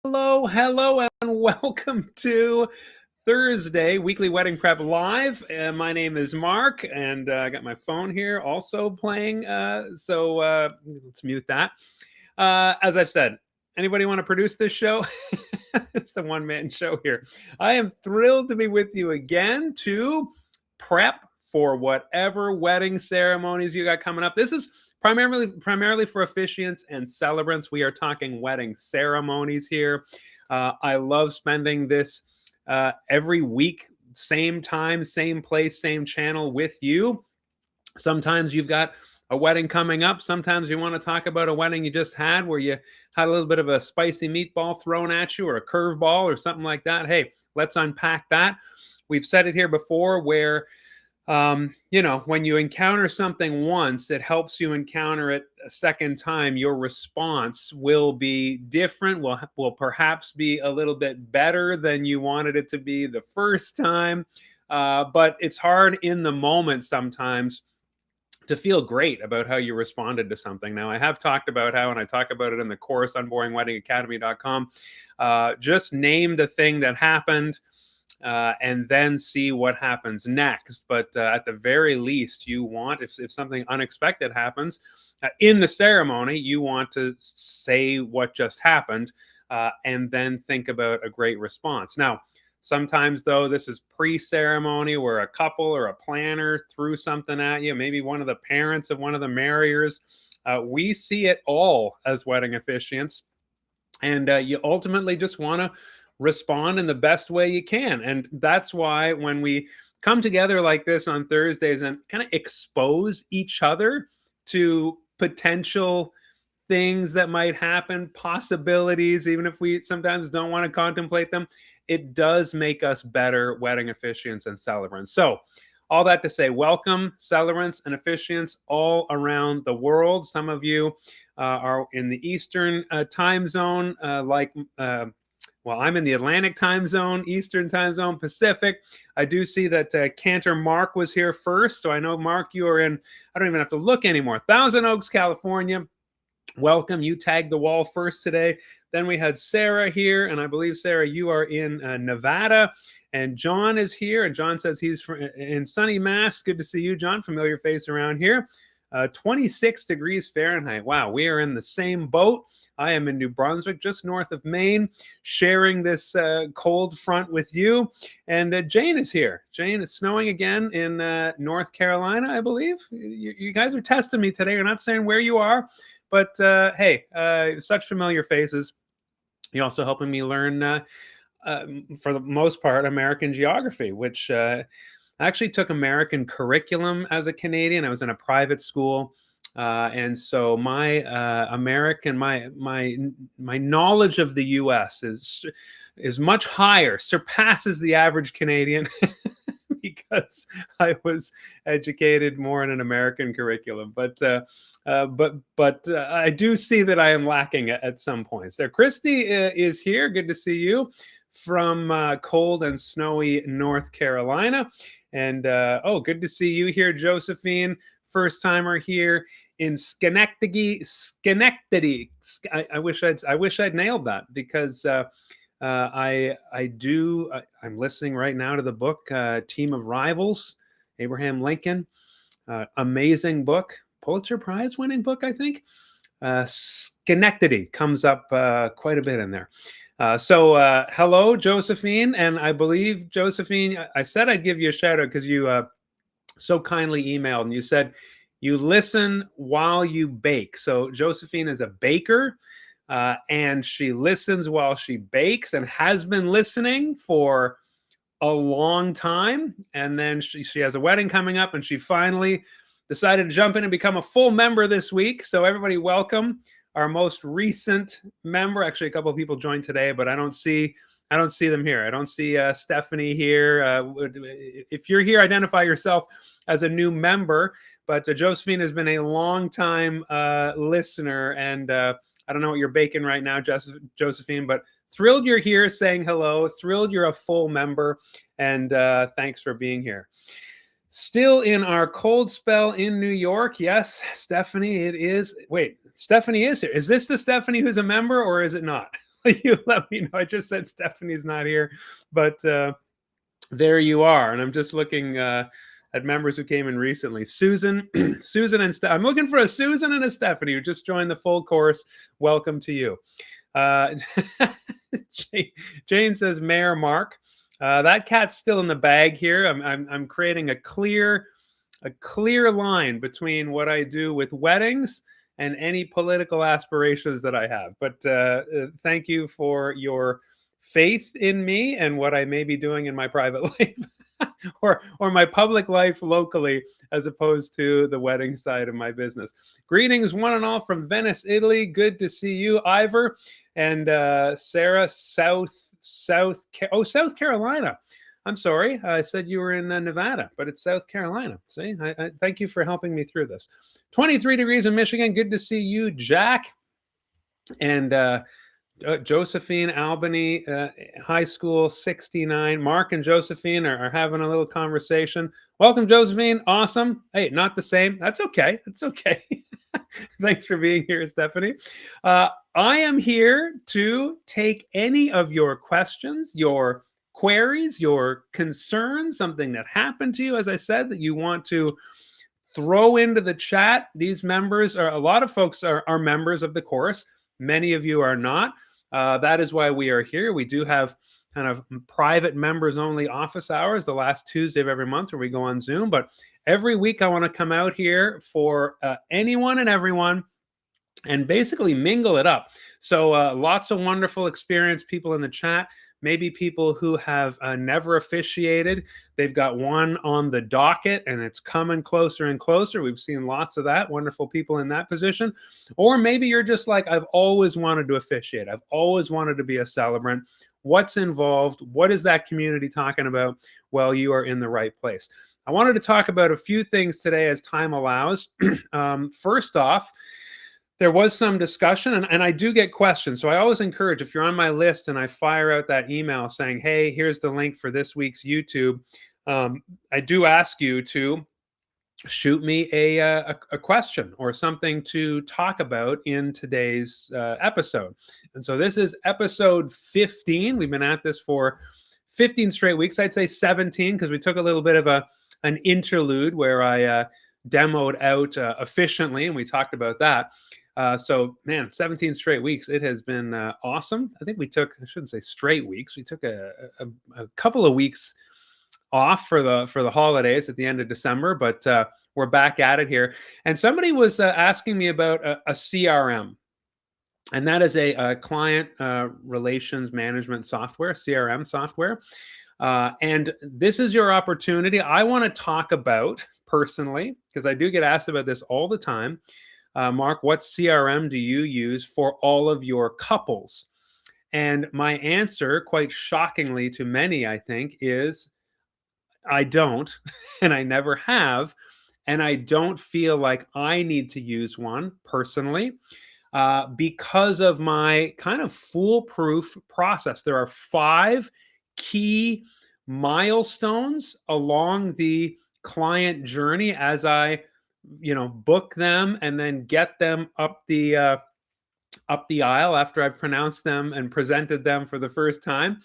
Hello, and welcome to Thursday Weekly Wedding Prep Live. My name is Mark, and I got my phone here also playing. So let's mute that. As I've said, anybody want to produce this show? It's a one-man show here. I am thrilled to be with you again to prep for whatever wedding ceremonies you got coming up. This is primarily for officiants and celebrants. We are talking wedding ceremonies here. I love spending this every week, same time, same place, same channel with you. Sometimes you've got a wedding coming up. Sometimes you want to talk about a wedding you just had where you had a little bit of a spicy meatball thrown at you or a curveball or something like that. Hey, let's unpack that. We've said it here before where when you encounter something once, it helps you encounter it a second time. Your response will be different, will perhaps be a little bit better than you wanted it to be the first time. But it's hard in the moment sometimes to feel great about how you responded to something. Now, I have talked about how, and I talk about it in the course, unboringweddingacademy.com, just name the thing that happened, and then see what happens next. But at the very least, you want, if something unexpected happens in the ceremony, you want to say what just happened and then think about a great response. Now, sometimes, though, this is pre-ceremony where a couple or a planner threw something at you, maybe one of the parents of one of the marriers. We see it all as wedding officiants. And you ultimately just want to respond in the best way you can. And that's why when we come together like this on Thursdays and kind of expose each other to potential things that might happen, possibilities, even if we sometimes don't want to contemplate them, it does make us better wedding officiants and celebrants. So all that to say, welcome celebrants and officiants all around the world. Some of you are in the Eastern time zone, well, I'm in the Atlantic time zone, Eastern time zone, Pacific. I do see that Cantor Mark was here first. So I know, Mark, you are in, I don't even have to look anymore, Thousand Oaks, California. Welcome. You tagged the wall first today. Then we had Sarah here, and I believe, Sarah, you are in Nevada. And John is here, and John says he's in sunny Mass. Good to see you, John. Familiar face around here. 26 degrees Fahrenheit. Wow, we are in the same boat. I am in New Brunswick, just north of Maine, sharing this cold front with you. And Jane is here. Jane, it's snowing again in North Carolina, I believe. You guys are testing me today. You're not saying where you are, but hey, such familiar faces. You're also helping me learn, for the most part, American geography, which I actually took American curriculum as a Canadian. I was in a private school. And so my my knowledge of the U.S. is much higher, surpasses the average Canadian because I was educated more in an American curriculum. But I do see that I am lacking at some points there. Christy is here. Good to see you from cold and snowy North Carolina. And good to see you here, Josephine, first timer here in Schenectady. I wish I'd nailed that because I'm listening right now to the book Team of Rivals, Abraham Lincoln. Amazing book, Pulitzer Prize winning book, I think. Schenectady comes up quite a bit in there. So hello, Josephine. And I believe, Josephine, I said I'd give you a shout out because you so kindly emailed and you said you listen while you bake. So Josephine is a baker and she listens while she bakes and has been listening for a long time. And then she has a wedding coming up and she finally decided to jump in and become a full member this week. So everybody, welcome our most recent member. Actually, a couple of people joined today, but I don't see them here. I don't see Stephanie here. If you're here, identify yourself as a new member. But Josephine has been a long time listener, and I don't know what you're baking right now, Josephine, but thrilled you're here saying hello. Thrilled you're a full member, and thanks for being here. Still in our cold spell in New York. Yes, Stephanie, it is. Wait, Stephanie is here. Is this the Stephanie who's a member or is it not? you let me know. I just said Stephanie's not here, but there you are. And I'm just looking at members who came in recently. Susan, Susan and I'm looking for a Susan and a Stephanie who just joined the full course. Welcome to you. Jane says, Mayor Mark, that cat's still in the bag here. I'm creating a clear line between what I do with weddings and any political aspirations that I have. But thank you for your faith in me and what I may be doing in my private life or my public life locally, as opposed to the wedding side of my business. Greetings, one and all, from Venice, Italy. Good to see you, Ivor and Sarah, South Carolina. I'm sorry, I said you were in Nevada, but it's South Carolina. See, I thank you for helping me through this. 23 degrees in Michigan. Good to see you, Jack. And Josephine, Albany High School, 69. Mark and Josephine are having a little conversation. Welcome, Josephine. Awesome. Hey, not the same. That's okay. It's okay. Thanks for being here, Stephanie. I am here to take any of your questions, your queries, your concerns, something that happened to you, as I said, that you want to throw into the chat. These members are, a lot of folks are members of the course. Many of you are not. That is why we are here. We do have kind of private members only office hours the last Tuesday of every month where we go on Zoom. But every week I want to come out here for anyone and everyone and basically mingle it up. So lots of wonderful experienced people in the chat. Maybe people who have never officiated. They've got one on the docket and it's coming closer and closer. We've seen lots of that, wonderful people in that position. Or maybe you're just like, I've always wanted to officiate. I've always wanted to be a celebrant. What's involved? What is that community talking about? Well, you are in the right place. I wanted to talk about a few things today as time allows. First off, there was some discussion, and I do get questions. So I always encourage, if you're on my list and I fire out that email saying, hey, here's the link for this week's YouTube, I do ask you to shoot me a question or something to talk about in today's episode. And so this is episode 15. We've been at this for 15 straight weeks. I'd say 17 because we took a little bit of an interlude where I demoed out efficiently, and we talked about that. So, man, 17 straight weeks. It has been awesome. I think we took, I shouldn't say straight weeks. We took a couple of weeks off for the holidays at the end of December, but we're back at it here. And somebody was asking me about a CRM. And that is a client relations management software, CRM software. And this is your opportunity. I want to talk about personally, because I do get asked about this all the time. Mark, what CRM do you use for all of your couples? And my answer, quite shockingly to many, I think, is I don't, and I never have, and I don't feel like I need to use one personally because of my kind of foolproof process. There are 5 key milestones along the client journey as I book them and then get them up the aisle after I've pronounced them and presented them for the first time.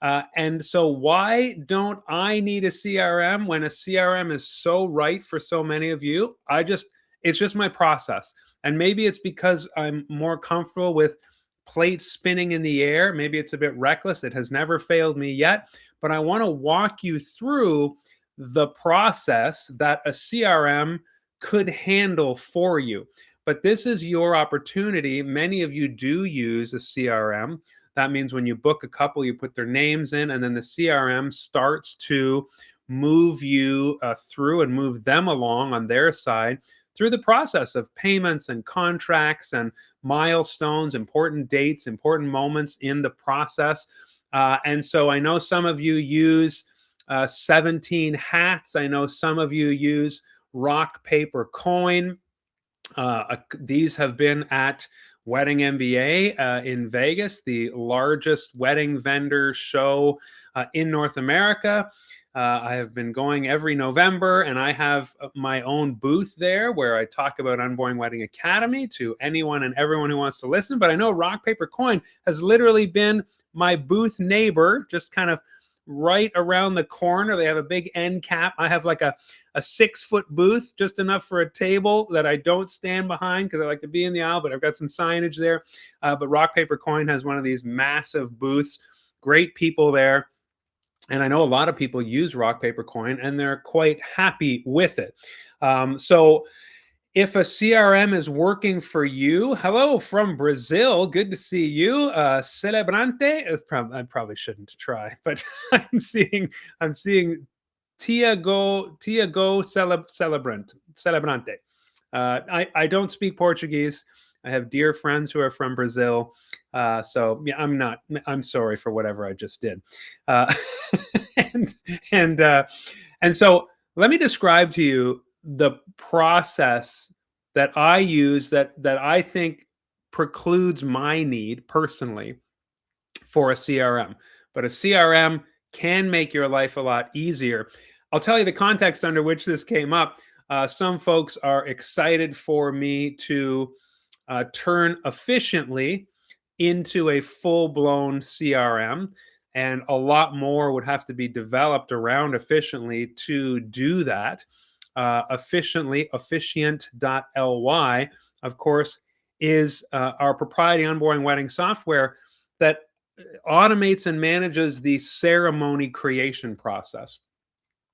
And so why don't I need a CRM when a CRM is so right for so many of you? It's just my process. And maybe it's because I'm more comfortable with plates spinning in the air. Maybe it's a bit reckless. It has never failed me yet. But I want to walk you through the process that a CRM could handle for you. But this is your opportunity. Many of you do use a CRM. That means when you book a couple, you put their names in, and then the CRM starts to move you through and move them along on their side through the process of payments and contracts and milestones, important dates, important moments in the process. And so I know some of you use 17 hats. I know some of you use rock, paper, coin. These have been at Wedding MBA in Vegas, the largest wedding vendor show in North America. I have been going every November, and I have my own booth there where I talk about Unboring Wedding Academy to anyone and everyone who wants to listen. But I know Rock Paper Coin has literally been my booth neighbor, just kind of right around the corner. They have a big end cap. I have like a 6-foot booth, just enough for a table that I don't stand behind because I like to be in the aisle, but I've got some signage there. But Rock Paper Coin has one of these massive booths. Great people there. And I know a lot of people use Rock Paper Coin and they're quite happy with it. So if a CRM is working for you, hello from Brazil. Good to see you. Celebrante. I probably shouldn't try, but I'm seeing Tiago Celebrante. I don't speak Portuguese. I have dear friends who are from Brazil. So yeah, I'm sorry for whatever I just did. And and and so let me describe to you the process that I use that I think precludes my need personally for a CRM. But a CRM can make your life a lot easier. I'll tell you the context under which this came up. Some folks are excited for me to turn efficiently into a full-blown CRM, and a lot more would have to be developed around efficiently to do that. Efficiently, officiant.ly, of course, is our proprietary onboarding wedding software that automates and manages the ceremony creation process.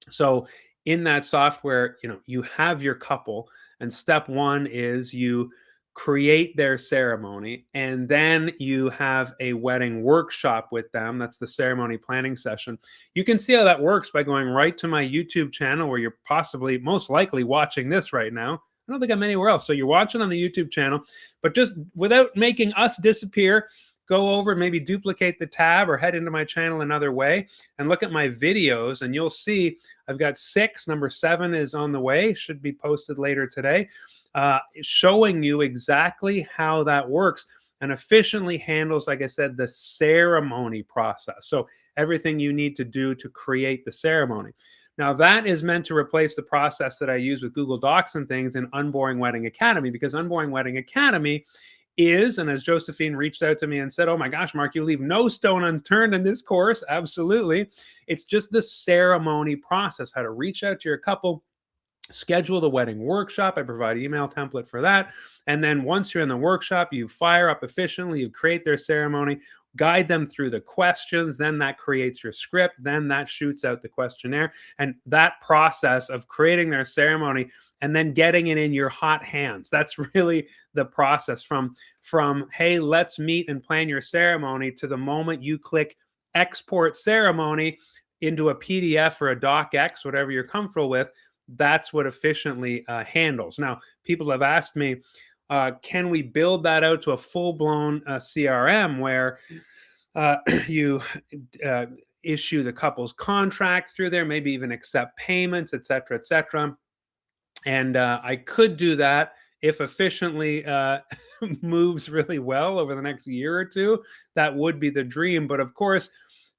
So in that software, you have your couple, and step one is you create their ceremony, and then you have a wedding workshop with them. That's the ceremony planning session. You can see how that works by going right to my YouTube channel, where you're most likely watching this right now. I don't think I'm anywhere else. So you're watching on the YouTube channel, but just without making us disappear, go over, maybe duplicate the tab or head into my channel another way and look at my videos, and you'll see I've got 6. Number 7 is on the way, should be posted later today, showing you exactly how that works and efficiently handles, like I said, the ceremony process. So everything you need to do to create the ceremony. Now, that is meant to replace the process that I use with Google Docs and things in Unboring Wedding Academy, because Unboring Wedding Academy is, and as Josephine reached out to me and said, oh my gosh, Mark, you leave no stone unturned in this course. Absolutely. It's just the ceremony process, how to reach out to your couple, schedule the wedding workshop. I provide email template for that. And then once you're in the workshop, you fire up efficiently, you create their ceremony, guide them through the questions, then that creates your script, then that shoots out the questionnaire. And that process of creating their ceremony and then getting it in your hot hands, that's really the process from hey, let's meet and plan your ceremony, to the moment you click export ceremony into a PDF or a docx, whatever you're comfortable with. That's what efficiently handles. Now, people have asked me, can we build that out to a full-blown CRM where you issue the couple's contract through there, maybe even accept payments, et cetera, et cetera. And I could do that if efficiently moves really well over the next year or two. That would be the dream. But of course,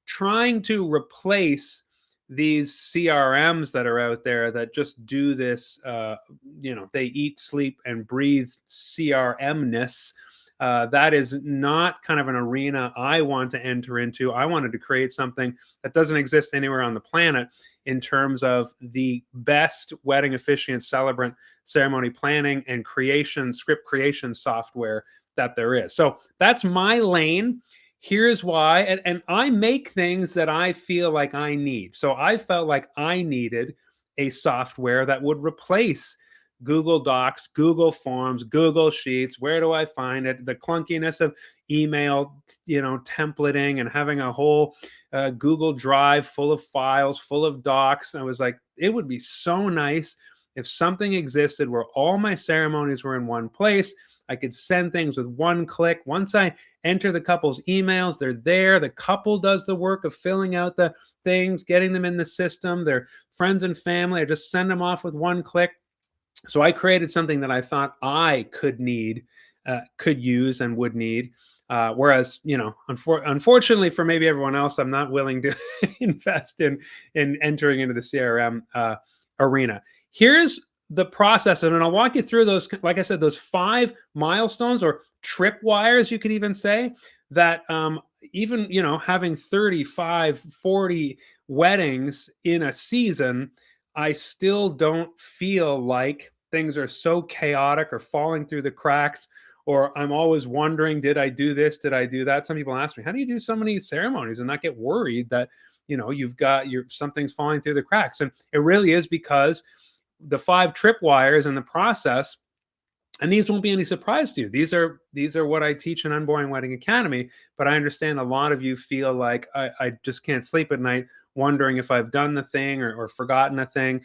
trying to replace these CRMs that are out there that just do this, they eat, sleep, and breathe CRMness. That is not kind of an arena I want to enter into. I wanted to create something that doesn't exist anywhere on the planet in terms of the best wedding officiant, celebrant, ceremony planning, and creation, script creation software that there is. So that's my lane. Here's why. And I make things that I feel like I need. So I felt like I needed a software that would replace Google Docs, Google Forms, Google Sheets. Where do I find it? The clunkiness of email, templating, and having a whole Google Drive full of files, full of docs. I was like, it would be so nice if something existed where all my ceremonies were in one place. I could send things with one click. Once I enter the couple's emails, they're there. The couple does the work of filling out the things, getting them in the system. Their friends and family, I just send them off with one click. So I created something that I thought I could use and would need. Whereas, unfortunately for maybe everyone else, I'm not willing to invest in entering into the CRM arena. Here's the process, and I'll walk you through those. Like I said, those 5 milestones or tripwires, you could even say that. Even having 35, 40 weddings in a season, I still don't feel like things are so chaotic or falling through the cracks, or I'm always wondering, did I do this? Did I do that? Some people ask me, how do you do so many ceremonies and not get worried that, you've got something's falling through the cracks? And it really is because the 5 tripwires in the process, and these won't be any surprise to you. These are what I teach in Unboring Wedding Academy, but I understand a lot of you feel like I just can't sleep at night wondering if I've done the thing or forgotten a thing.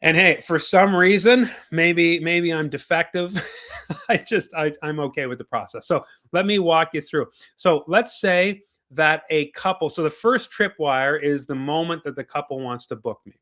And hey, for some reason, maybe I'm defective. I'm okay with the process. So let me walk you through. So let's say that a couple, so the first tripwire is the moment that the couple wants to book me.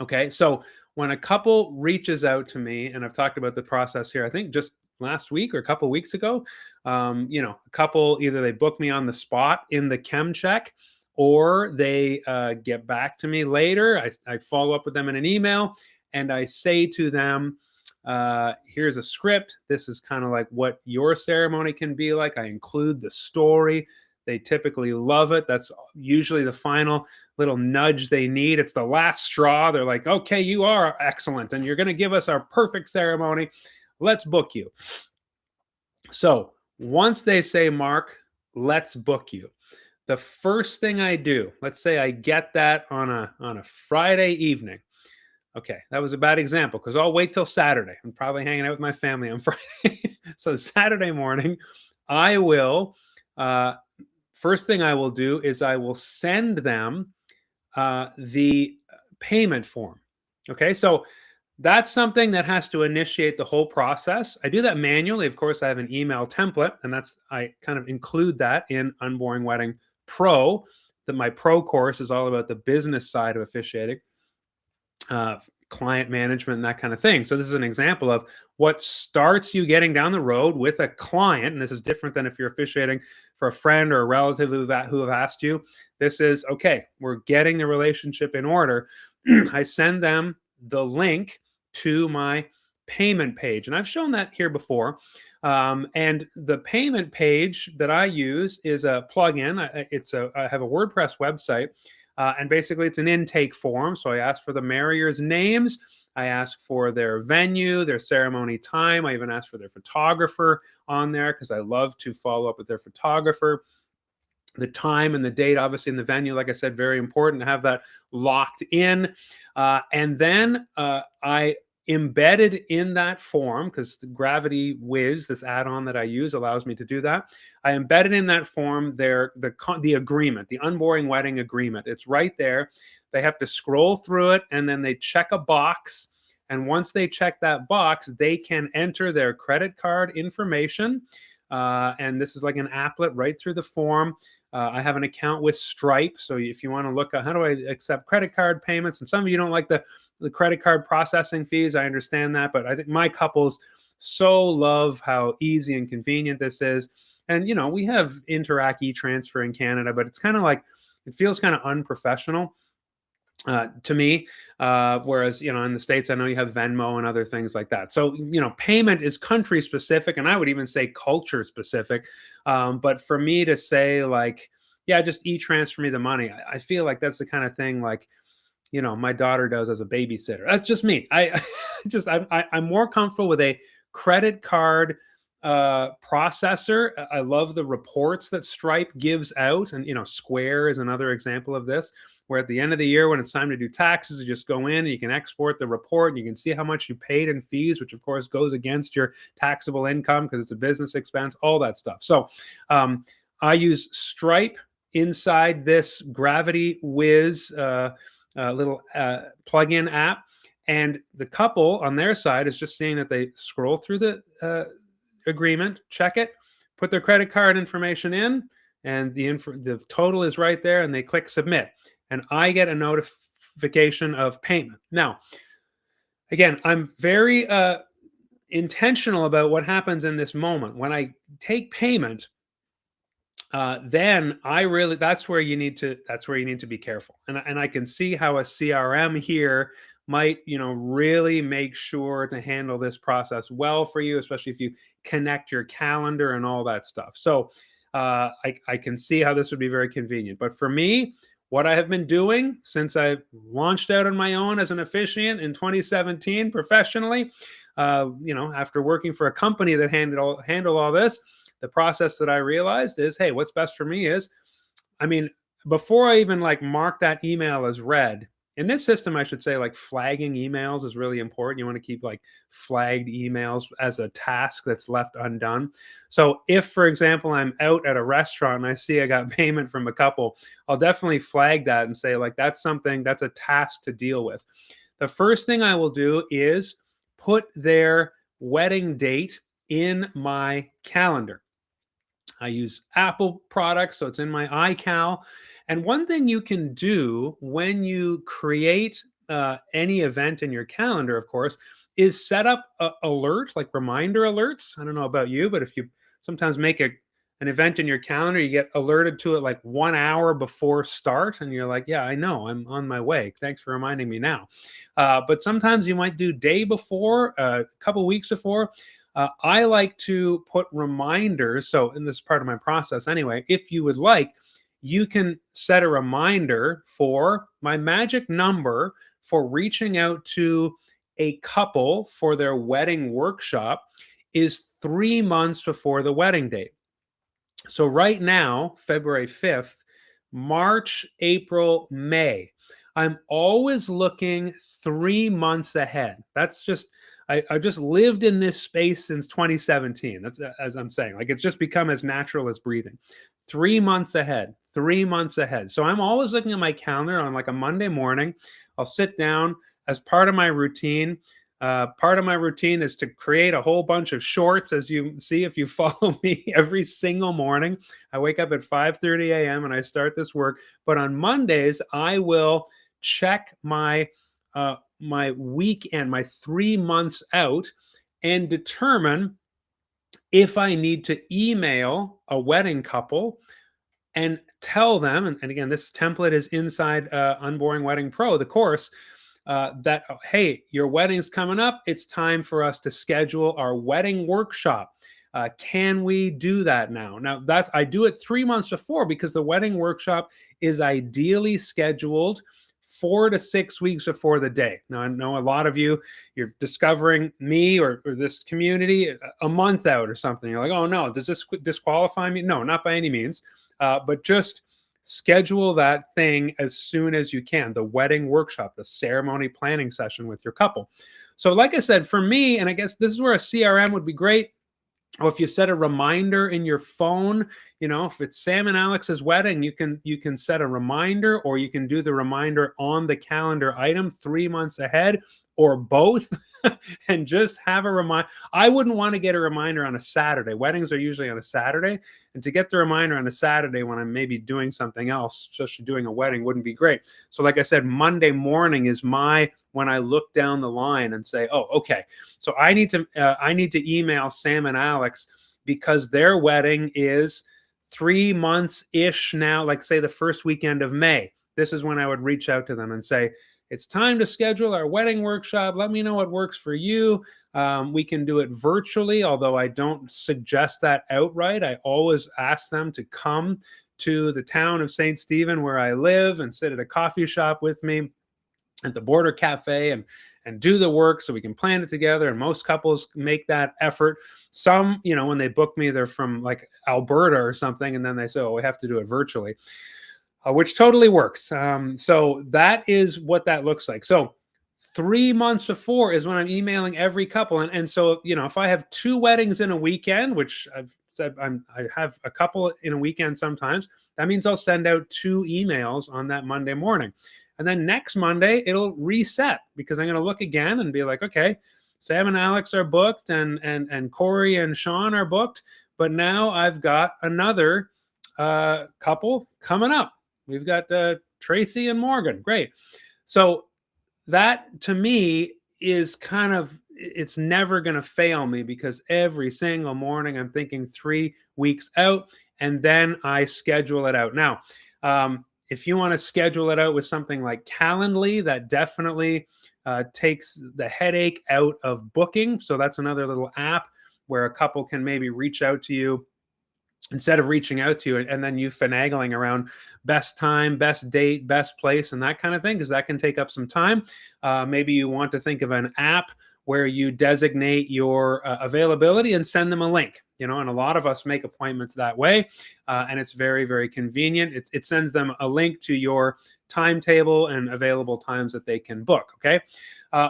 Okay, so when a couple reaches out to me, and I've talked about the process here, I think just last week or a couple weeks ago, a couple, either they book me on the spot in the chem check, or they get back to me later. I follow up with them in an email, and I say to them, here's a script. This is kind of like what your ceremony can be like. I include the story. They typically love it. That's usually the final little nudge they need. It's the last straw. They're like, okay, you are excellent, and you're going to give us our perfect ceremony. Let's book you. So once they say, Mark, let's book you, the first thing I do, let's say I get that on a Friday evening. Okay, that was a bad example because I'll wait till Saturday. I'm probably hanging out with my family on Friday. So Saturday morning, I will, first thing I will do is I will send them the payment form. Okay, so that's something that has to initiate the whole process. I do that manually. Of course, I have an email template, and I kind of include that in Unboring Wedding Pro. That my pro course is all about the business side of officiating, client management, and that kind of thing. So this is an example of what starts you getting down the road with a client. And this is different than if you're officiating for a friend or a relative who have asked you. This is, okay, we're getting the relationship in order. I send them the link to my payment page. And I've shown that here before. And the payment page that I use is a plugin. I have a WordPress website. And basically, it's an intake form. So I ask for the marriers' names. I ask for their venue, their ceremony time. I even ask for their photographer on there because I love to follow up with their photographer. The time and the date, obviously, in the venue, like I said, very important to have that locked in. And then I embedded in that form, because the Gravity Wiz, this add-on that I use, allows me to do that. I embedded in that form the agreement, the Unboring Wedding agreement. It's right there. They have to scroll through it, and then they check a box. And once they check that box, they can enter their credit card information. And this is like an applet right through the form. I have an account with Stripe. So if you want to look at how do I accept credit card payments, and some of you don't like the credit card processing fees, I understand that. But I think my couples so love how easy and convenient this is. And, we have Interac e-transfer in Canada, but it's kind of like, it feels kind of unprofessional to me. Whereas, in the States, I know you have Venmo and other things like that. So, payment is country specific, and I would even say culture specific. But for me to say like, yeah, just e-transfer me the money, I feel like that's the kind of thing like, my daughter does as a babysitter. That's just me. I'm more comfortable with a credit card processor. I love the reports that Stripe gives out, and Square is another example of this, where at the end of the year, when it's time to do taxes, you just go in and you can export the report and you can see how much you paid in fees, which of course goes against your taxable income because it's a business expense, all that stuff. So I use Stripe inside this Gravity Wiz little plugin app. And the couple on their side is just seeing that they scroll through the agreement, check it, put their credit card information in, and the total is right there, and they click submit. And I get a notification of payment. Now, again, I'm very intentional about what happens in this moment. When I take payment, then I really that's where you need to be careful. And I can see how a CRM here might, really make sure to handle this process well for you, especially if you connect your calendar and all that stuff. So I can see how this would be very convenient. But for me, what I have been doing since I launched out on my own as an officiant in 2017 professionally, after working for a company that handled all this, the process that I realized is, hey, what's best for me is, I mean, before I even like mark that email as read, in this system, I should say, like, flagging emails is really important. You want to keep like flagged emails as a task that's left undone. So if, for example, I'm out at a restaurant and I see I got payment from a couple, I'll definitely flag that and say, like, that's a task to deal with. The first thing I will do is put their wedding date in my calendar. I use Apple products, so it's in my iCal. And one thing you can do when you create any event in your calendar, of course, is set up like reminder alerts. I don't know about you, but if you sometimes make an event in your calendar, you get alerted to it like 1 hour before start, and you're like, yeah, I know, I'm on my way. Thanks for reminding me now. But sometimes you might do day before, a couple weeks before. I like to put reminders. So, in this part of my process, anyway, if you would like, you can set a reminder for my magic number for reaching out to a couple for their wedding workshop is 3 months before the wedding date. So, right now, February 5th, March, April, May, I'm always looking 3 months ahead. I just lived in this space since 2017. That's as I'm saying, like, it's just become as natural as breathing. 3 months ahead, 3 months ahead. So I'm always looking at my calendar on like a Monday morning. I'll sit down as part of my routine. Part of my routine is to create a whole bunch of shorts, as you see if you follow me every single morning. I wake up at 5:30 a.m. and I start this work. But on Mondays, I will check my weekend, my 3 months out, and determine if I need to email a wedding couple and tell them, and again, this template is inside Unboring Wedding Pro, the course, that, hey, your wedding's coming up. It's time for us to schedule our wedding workshop. Can we do that now? Now, I do it 3 months before because the wedding workshop is ideally scheduled 4 to 6 weeks before the day. Now, I know a lot of you're discovering me or this community a month out or something. You're like, oh no, does this disqualify me? No, not by any means. But just schedule that thing as soon as you can. The wedding workshop, the ceremony planning session with your couple. So, like I said, for me, and I guess this is where a CRM would be great. Or if you set a reminder in your phone, if it's Sam and Alex's wedding, you can set a reminder, or you can do the reminder on the calendar item 3 months ahead, or both, and just have a reminder. I wouldn't want to get a reminder on a Saturday. Weddings are usually on a Saturday, and to get the reminder on a Saturday when I'm maybe doing something else, especially doing a wedding, wouldn't be great. So, like I said, Monday morning is when I look down the line and say, oh, okay, so I need to email Sam and Alex because their wedding is 3 months ish now, like say the first weekend of May. This is when I would reach out to them and say, it's time to schedule our wedding workshop. Let me know what works for you. We can do it virtually, although I don't suggest that outright. I always ask them to come to the town of St. Stephen where I live and sit at a coffee shop with me at the Border Cafe and do the work so we can plan it together. And most couples make that effort. Some, when they book me, they're from like Alberta or something, and then they say, oh, we have to do it virtually, which totally works. So that is what that looks like. So 3 months before is when I'm emailing every couple. And so, if I have 2 weddings in a weekend, which I've said I have a couple in a weekend sometimes, that means I'll send out 2 emails on that Monday morning. And then next Monday, it'll reset because I'm going to look again and be like, okay, Sam and Alex are booked and Corey and Sean are booked. But now I've got another couple coming up. We've got Tracy and Morgan. Great. So that to me is kind of, it's never going to fail me because every single morning I'm thinking 3 weeks out, and then I schedule it out. Now, if you want to schedule it out with something like Calendly, that definitely takes the headache out of booking. So that's another little app where a couple can maybe reach out to you instead of reaching out to you and then you finagling around best time, best date, best place, and that kind of thing, because that can take up some time. Maybe you want to think of an app where you designate your availability and send them a link. And a lot of us make appointments that way, and it's very, very convenient. It sends them a link to your timetable and available times that they can book. Okay.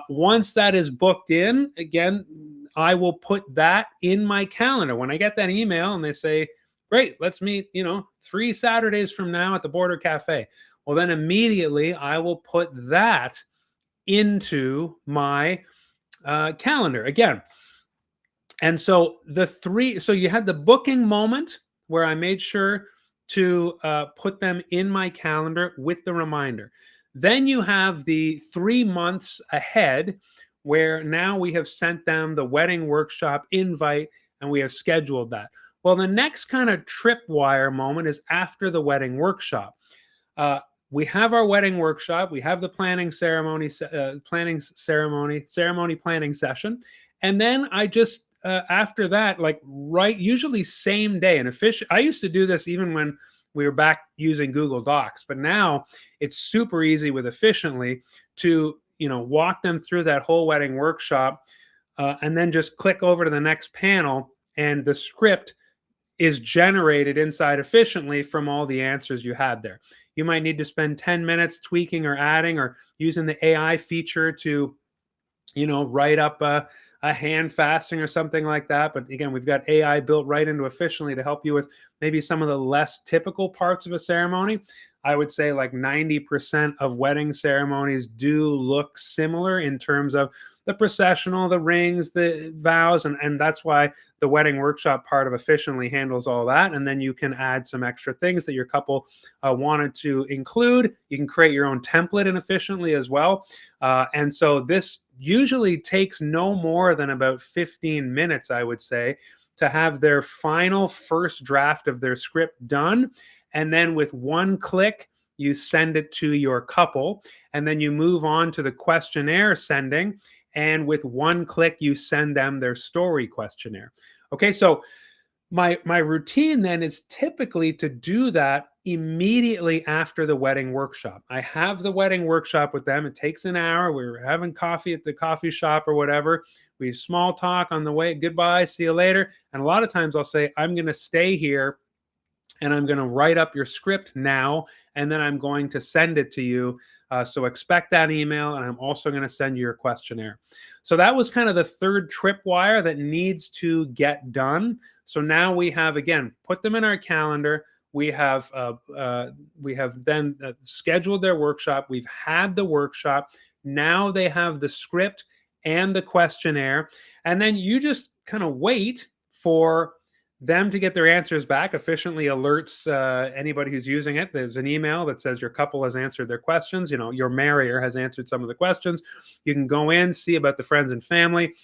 Once that is booked in, again, I will put that in my calendar. When I get that email and they say, great, let's meet, 3 Saturdays from now at the Border Cafe. Well, then immediately I will put that into my calendar again. And so so you had the booking moment where I made sure to put them in my calendar with the reminder. Then you have the 3 months ahead where now we have sent them the wedding workshop invite and we have scheduled that. Well, the next kind of tripwire moment is after the wedding workshop. We have our wedding workshop. We have the ceremony planning session. And then I just, after that, usually same day. And I used to do this even when we were back using Google Docs, but now it's super easy with Efficiently to, walk them through that whole wedding workshop and then just click over to the next panel and the script is generated inside Efficiently from all the answers you had there. You might need to spend 10 minutes tweaking or adding or using the AI feature to, write up a hand fasting or something like that. But again, we've got AI built right into Efficiently to help you with maybe some of the less typical parts of a ceremony. I would say like 90% of wedding ceremonies do look similar in terms of the processional, the rings, the vows, and that's why the wedding workshop part of Efficiently handles all that. And then you can add some extra things that your couple wanted to include. You can create your own template in Efficiently as well. And so this usually takes no more than about 15 minutes, I would say, to have their final first draft of their script done. And then with one click, you send it to your couple. And then you move on to the questionnaire sending. And with one click, you send them their story questionnaire. Okay, so my routine then is typically to do that immediately after the wedding workshop. I have the wedding workshop with them. It takes an hour. We're having coffee at the coffee shop or whatever. We small talk on the way. Goodbye, see you later. And a lot of times I'll say, I'm going to stay here and I'm going to write up your script now, and then I'm going to send it to you. So expect that email, and I'm also going to send you your questionnaire. So that was kind of the third tripwire that needs to get done. So now we have, again, put them in our calendar. We have then scheduled their workshop. We've had the workshop. Now they have the script and the questionnaire. And then you just kind of wait for them to get their answers back. Efficiently alerts anybody who's using it. There's an email that says your couple has answered their questions. Your marrier has answered some of the questions. You can go in, see about the friends and family.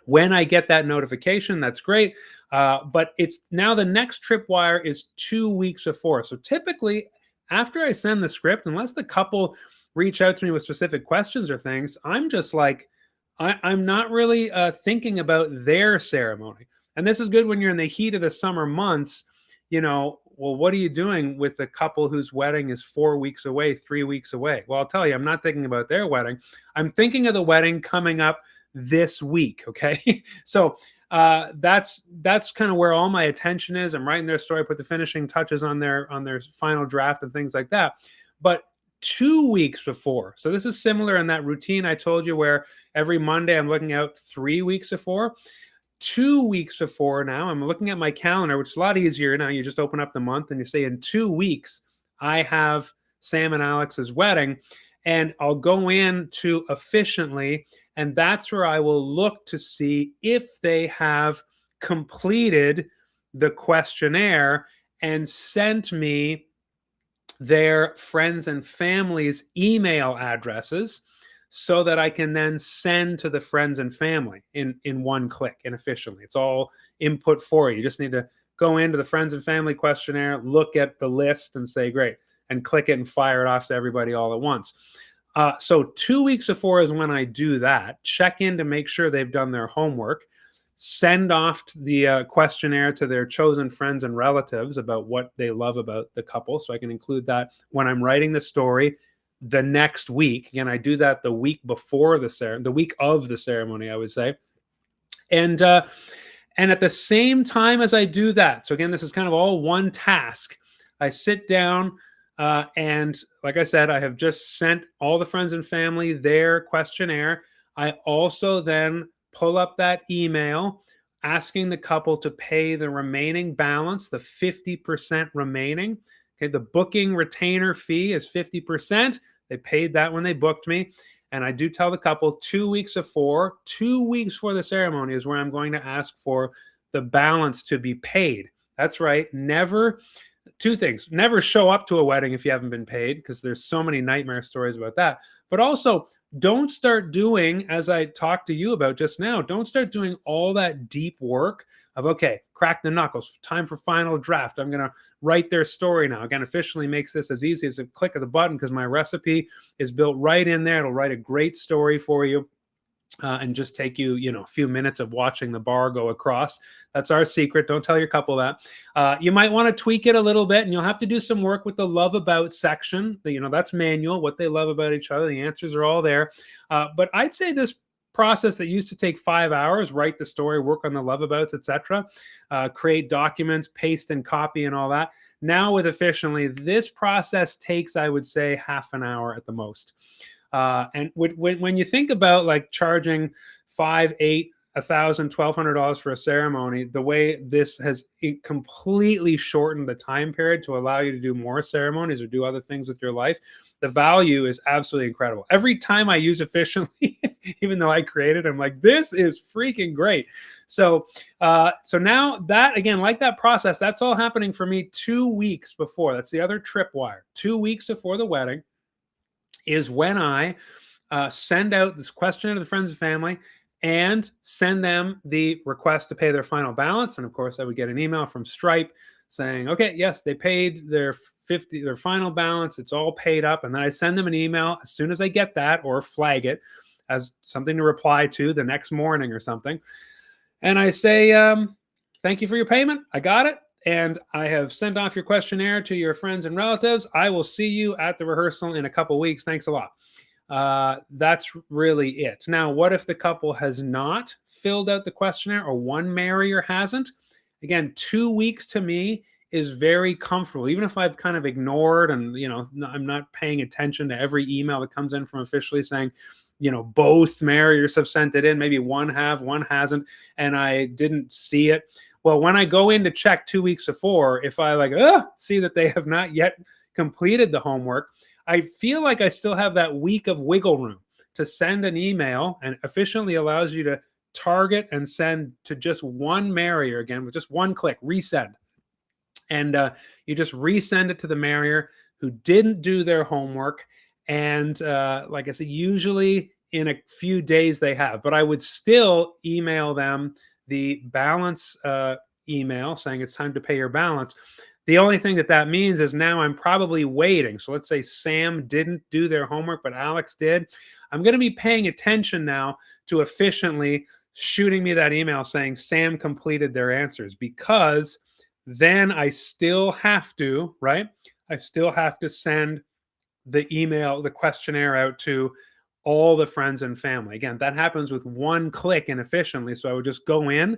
When I get that notification, that's great. But it's now the next tripwire is 2 weeks before. So typically, after I send the script, unless the couple reach out to me with specific questions or things, I'm just like, I'm not really thinking about their ceremony. And this is good when you're in the heat of the summer months. Well, what are you doing with the couple whose wedding is 4 weeks away, 3 weeks away? Well, I'll tell you, I'm not thinking about their wedding. I'm thinking of the wedding coming up this week. Okay. So that's kind of where all my attention is. I'm writing their story, put the finishing touches on their final draft and things like that. But 2 weeks before. So this is similar in that routine I told you where every Monday I'm looking out 3 weeks before. 2 weeks before now, I'm looking at my calendar, which is a lot easier now. You just open up the month and you say, in 2 weeks, I have Sam and Alex's wedding. And I'll go in to Efficiently, and that's where I will look to see if they have completed the questionnaire and sent me their friends and family's email addresses. so that I can then send to the friends and family in one click and efficiently. It's all input for you. You just need to go into the friends and family questionnaire, look at the list and say, great, and click it and fire it off to everybody all at once. So 2 weeks before is when I do that. Check in to make sure they've done their homework. Send off the questionnaire to their chosen friends and relatives about what they love about the couple. So I can include that when I'm writing the story the next week. Again, I do that the week before the week of the ceremony, I would say. And at the same time as I do that, so again, this is kind of all one task. I sit down and, like I said, I have just sent all the friends and family their questionnaire. I also then pull up that email asking the couple to pay the remaining balance, the 50% remaining. Okay, the booking retainer fee is 50%. They paid that when they booked me. And I do tell the couple 2 weeks before the ceremony is where I'm going to ask for the balance to be paid. That's right. Never, two things: never show up to a wedding if you haven't been paid, because there's so many nightmare stories about that. But also, don't start doing, as I talked to you about just now, don't start doing all that deep work of, okay, crack the knuckles, time for final draft. I'm going to write their story now. Again, officially makes this as easy as a click of the button, because my recipe is built right in there. It'll write a great story for you. And just take you, a few minutes of watching the bar go across. That's our secret. Don't tell your couple that. You might want to tweak it a little bit, and you'll have to do some work with the love about section. That's manual, what they love about each other. The answers are all there. But I'd say this process that used to take 5 hours, write the story, work on the love abouts, etc., create documents, paste and copy and all that. Now with Efficiently, this process takes, I would say, half an hour at the most. And when you think about like charging $5, $8, $1,000, $1,200 for a ceremony, the way this has completely shortened the time period to allow you to do more ceremonies or do other things with your life, the value is absolutely incredible. Every time I use Efficiently, even though I created, I'm like, this is freaking great. So now that, again, like that process, that's all happening for me 2 weeks before. That's the other tripwire. 2 weeks before the wedding is when I send out this questionnaire to the friends and family and send them the request to pay their final balance. And of course, I would get an email from Stripe saying, okay, yes, they paid their final balance. It's all paid up. And then I send them an email as soon as I get that, or flag it as something to reply to the next morning or something. And I say, thank you for your payment. I got it. And I have sent off your questionnaire to your friends and relatives. I will see you at the rehearsal in a couple weeks. Thanks a lot. That's really it. Now, what if the couple has not filled out the questionnaire, or one marrier hasn't? Again, 2 weeks to me is very comfortable. Even if I've kind of ignored and, I'm not paying attention to every email that comes in from Officially saying, both marriers have sent it in, maybe one hasn't, and I didn't see it. Well, when I go in to check 2 weeks before, if I see that they have not yet completed the homework, I feel like I still have that week of wiggle room to send an email, and Efficiently allows you to target and send to just one marrier, again, with just one click, resend. And you just resend it to the marrier who didn't do their homework. And like I said, usually in a few days they have, but I would still email them the balance email saying it's time to pay your balance. The only thing that means is now I'm probably waiting. So let's say Sam didn't do their homework, but Alex did. I'm going to be paying attention now to Efficiently shooting me that email saying Sam completed their answers, because then I still have to, right? I still have to send the email, the questionnaire out to all the friends and family. Again, that happens with one click and Efficiently. So I would just go in,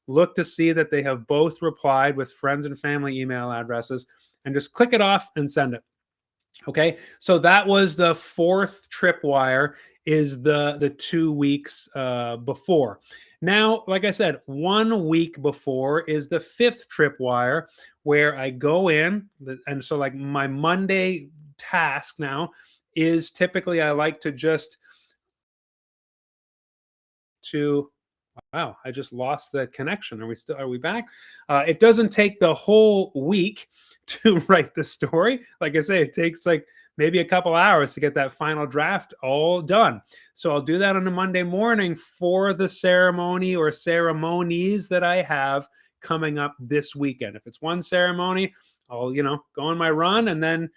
look to see that they have both replied with friends and family email addresses, and just click it off and send it. Okay, so that was the fourth tripwire, is the 2 weeks before. Now, like I said, 1 week before is the fifth tripwire, where I go in, and so like my Monday task now is typically I like to just wow, I just lost the connection. Are we back? It doesn't take the whole week to write the story. Like I say, it takes like maybe a couple hours to get that final draft all done. So I'll do that on a Monday morning for the ceremony or ceremonies that I have coming up this weekend. If it's one ceremony, I'll, go on my run and then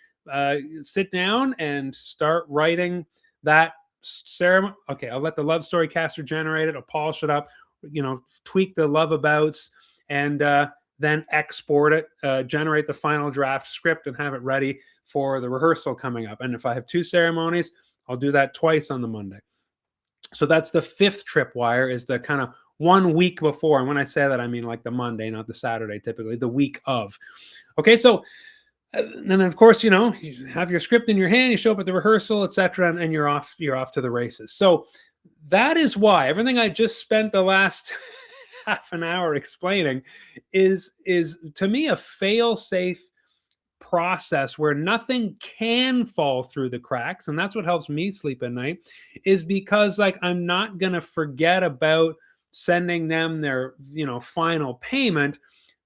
sit down and start writing that ceremony. Okay, I'll let the love story caster generate it. I'll polish it up, tweak the love abouts, and then export it, generate the final draft script, and have it ready for the rehearsal coming up. And if I have two ceremonies, I'll do that twice on the Monday. So that's the fifth tripwire, is the kind of 1 week before. And when I say that, I mean like the Monday, not the Saturday, typically the week of. Okay, so then of course, you have your script in your hand, you show up at the rehearsal, etc., and you're off to the races. So that is why everything I just spent the last half an hour explaining is to me a fail-safe process where nothing can fall through the cracks. And that's what helps me sleep at night, is because like I'm not going to forget about sending them their final payment,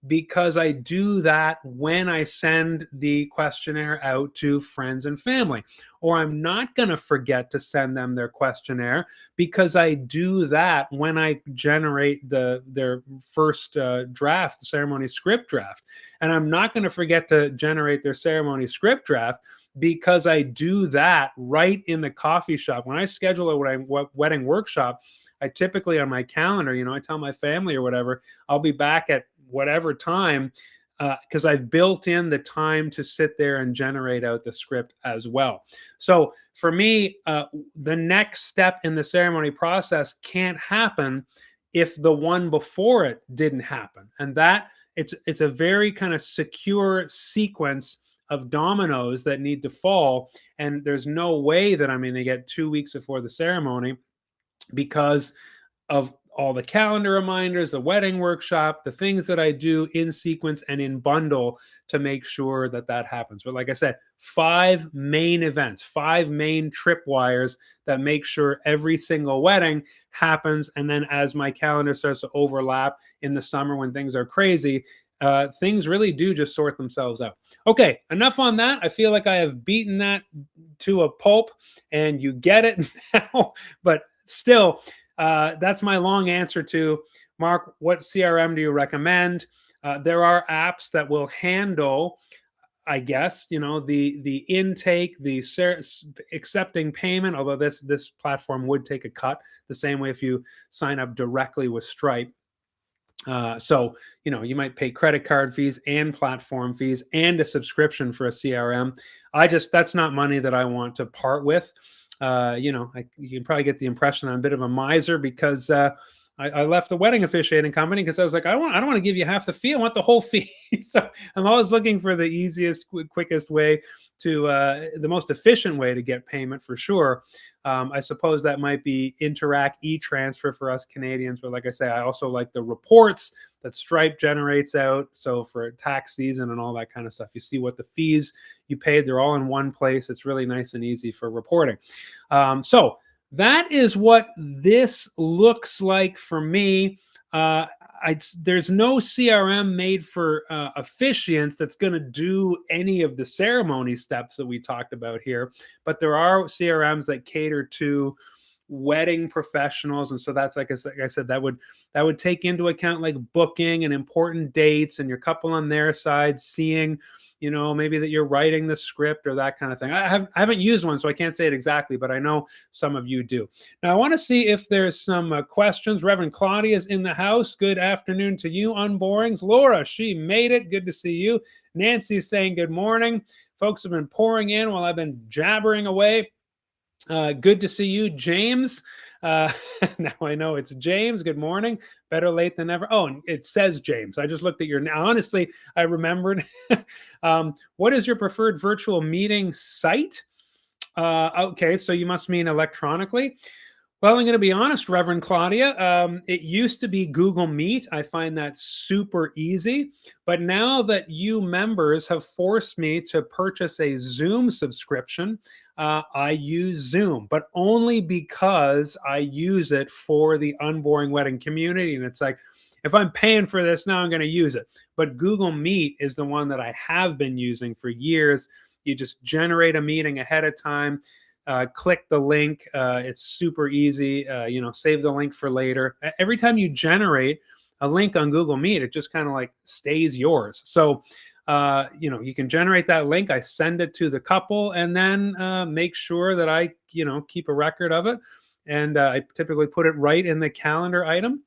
because I do that when I send the questionnaire out to friends and family. Or I'm not going to forget to send them their questionnaire, because I do that when I generate their first draft, the ceremony script draft. And I'm not going to forget to generate their ceremony script draft, because I do that right in the coffee shop. When I schedule a wedding workshop, I typically on my calendar, I tell my family or whatever, I'll be back at whatever time, because I've built in the time to sit there and generate out the script as well. So for me, the next step in the ceremony process can't happen if the one before it didn't happen. And that it's a very kind of secure sequence of dominoes that need to fall. And there's no way that I'm going to get 2 weeks before the ceremony, because of all the calendar reminders, the wedding workshop, the things that I do in sequence and in bundle to make sure that that happens. But like I said, 5 main events, 5 main tripwires that make sure every single wedding happens. And then as my calendar starts to overlap in the summer when things are crazy, things really do just sort themselves out. Okay, enough on that. I feel like I have beaten that to a pulp and you get it now, but still, that's my long answer to Mark. What CRM do you recommend? There are apps that will handle, I guess, the intake, the accepting payment. Although this platform would take a cut the same way if you sign up directly with Stripe. So you might pay credit card fees and platform fees and a subscription for a CRM. That's not money that I want to part with. You can probably get the impression I'm a bit of a miser, because I left the wedding officiating company because I was like, I don't want to give you half the fee. I want the whole fee. So I'm always looking for the easiest, quickest way to the most efficient way to get payment, for sure. I suppose that might be Interac e-transfer for us Canadians. But like I say, I also like the reports that Stripe generates out. So for tax season and all that kind of stuff, you see what the fees you paid. They're all in one place. It's really nice and easy for reporting. So that is what this looks like for me. There's no CRM made for officiants that's going to do any of the ceremony steps that we talked about here, but there are CRMs that cater to wedding professionals. And so that's like I said, that would take into account like booking and important dates and your couple on their side seeing, maybe that you're writing the script or that kind of thing. I haven't used one, so I can't say it exactly, but I know some of you do. Now I want to see if there's some questions. Reverend Claudia is in the house. Good afternoon to you, Unborings. Laura, she made it. Good to see you. Nancy's saying good morning. Folks have been pouring in while I've been jabbering away. Good to see you, James. Now I know it's James. Good morning. Better late than never. Oh, it says James. I just looked at your now. Honestly, I remembered. What is your preferred virtual meeting site? Okay, so you must mean electronically. Well, I'm going to be honest, Reverend Claudia. It used to be Google Meet. I find that super easy. But now that you members have forced me to purchase a Zoom subscription, I use Zoom, but only because I use it for the Unboring Wedding community. And it's like, if I'm paying for this now, I'm going to use it. But Google Meet is the one that I have been using for years. You just generate a meeting ahead of time. Click the link. It's super easy. Save the link for later. Every time you generate a link on Google Meet, it just kind of like stays yours. So, you can generate that link. I send it to the couple, and then make sure that I, keep a record of it. And I typically put it right in the calendar item.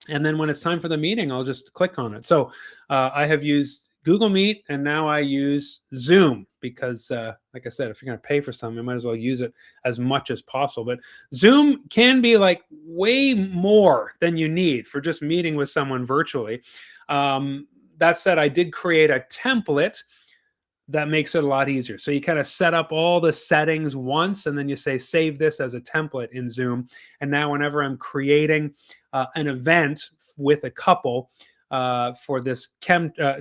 And then when it's time for the meeting, I'll just click on it. So I have used Google Meet, and now I use Zoom because, like I said, if you're going to pay for something, you might as well use it as much as possible. But Zoom can be like way more than you need for just meeting with someone virtually. That said, I did create a template that makes it a lot easier. So you kind of set up all the settings once, and then you say, save this as a template in Zoom. And now whenever I'm creating an event with a couple for this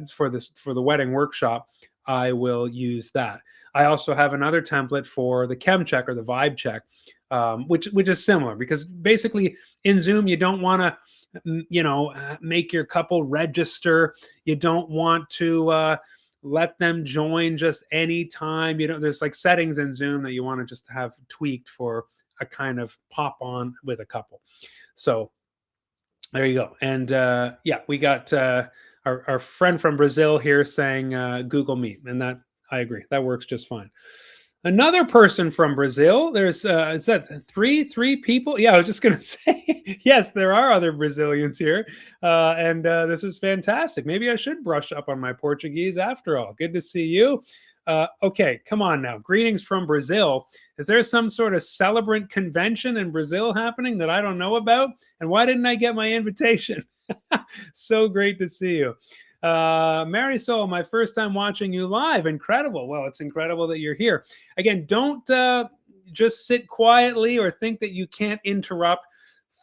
for the wedding workshop, I will use that. I also have another template for the chem check or the vibe check, which is similar, because basically in Zoom, you don't want to, make your couple register. You don't want to let them join just any time. There's like settings in Zoom that you want to just have tweaked for a kind of pop on with a couple. So there you go. And we got our friend from Brazil here saying Google Meet, and that I agree, that works just fine. Another person from Brazil. There's is that three people? Yeah, I was just gonna say yes. There are other Brazilians here, and this is fantastic. Maybe I should brush up on my Portuguese after all. Good to see you. Okay, come on now. Greetings from Brazil. Is there some sort of celebrant convention in Brazil happening that I don't know about? And why didn't I get my invitation? So great to see you. Marisol, my first time watching you live. Incredible. Well, it's incredible that you're here. Again, don't just sit quietly or think that you can't interrupt.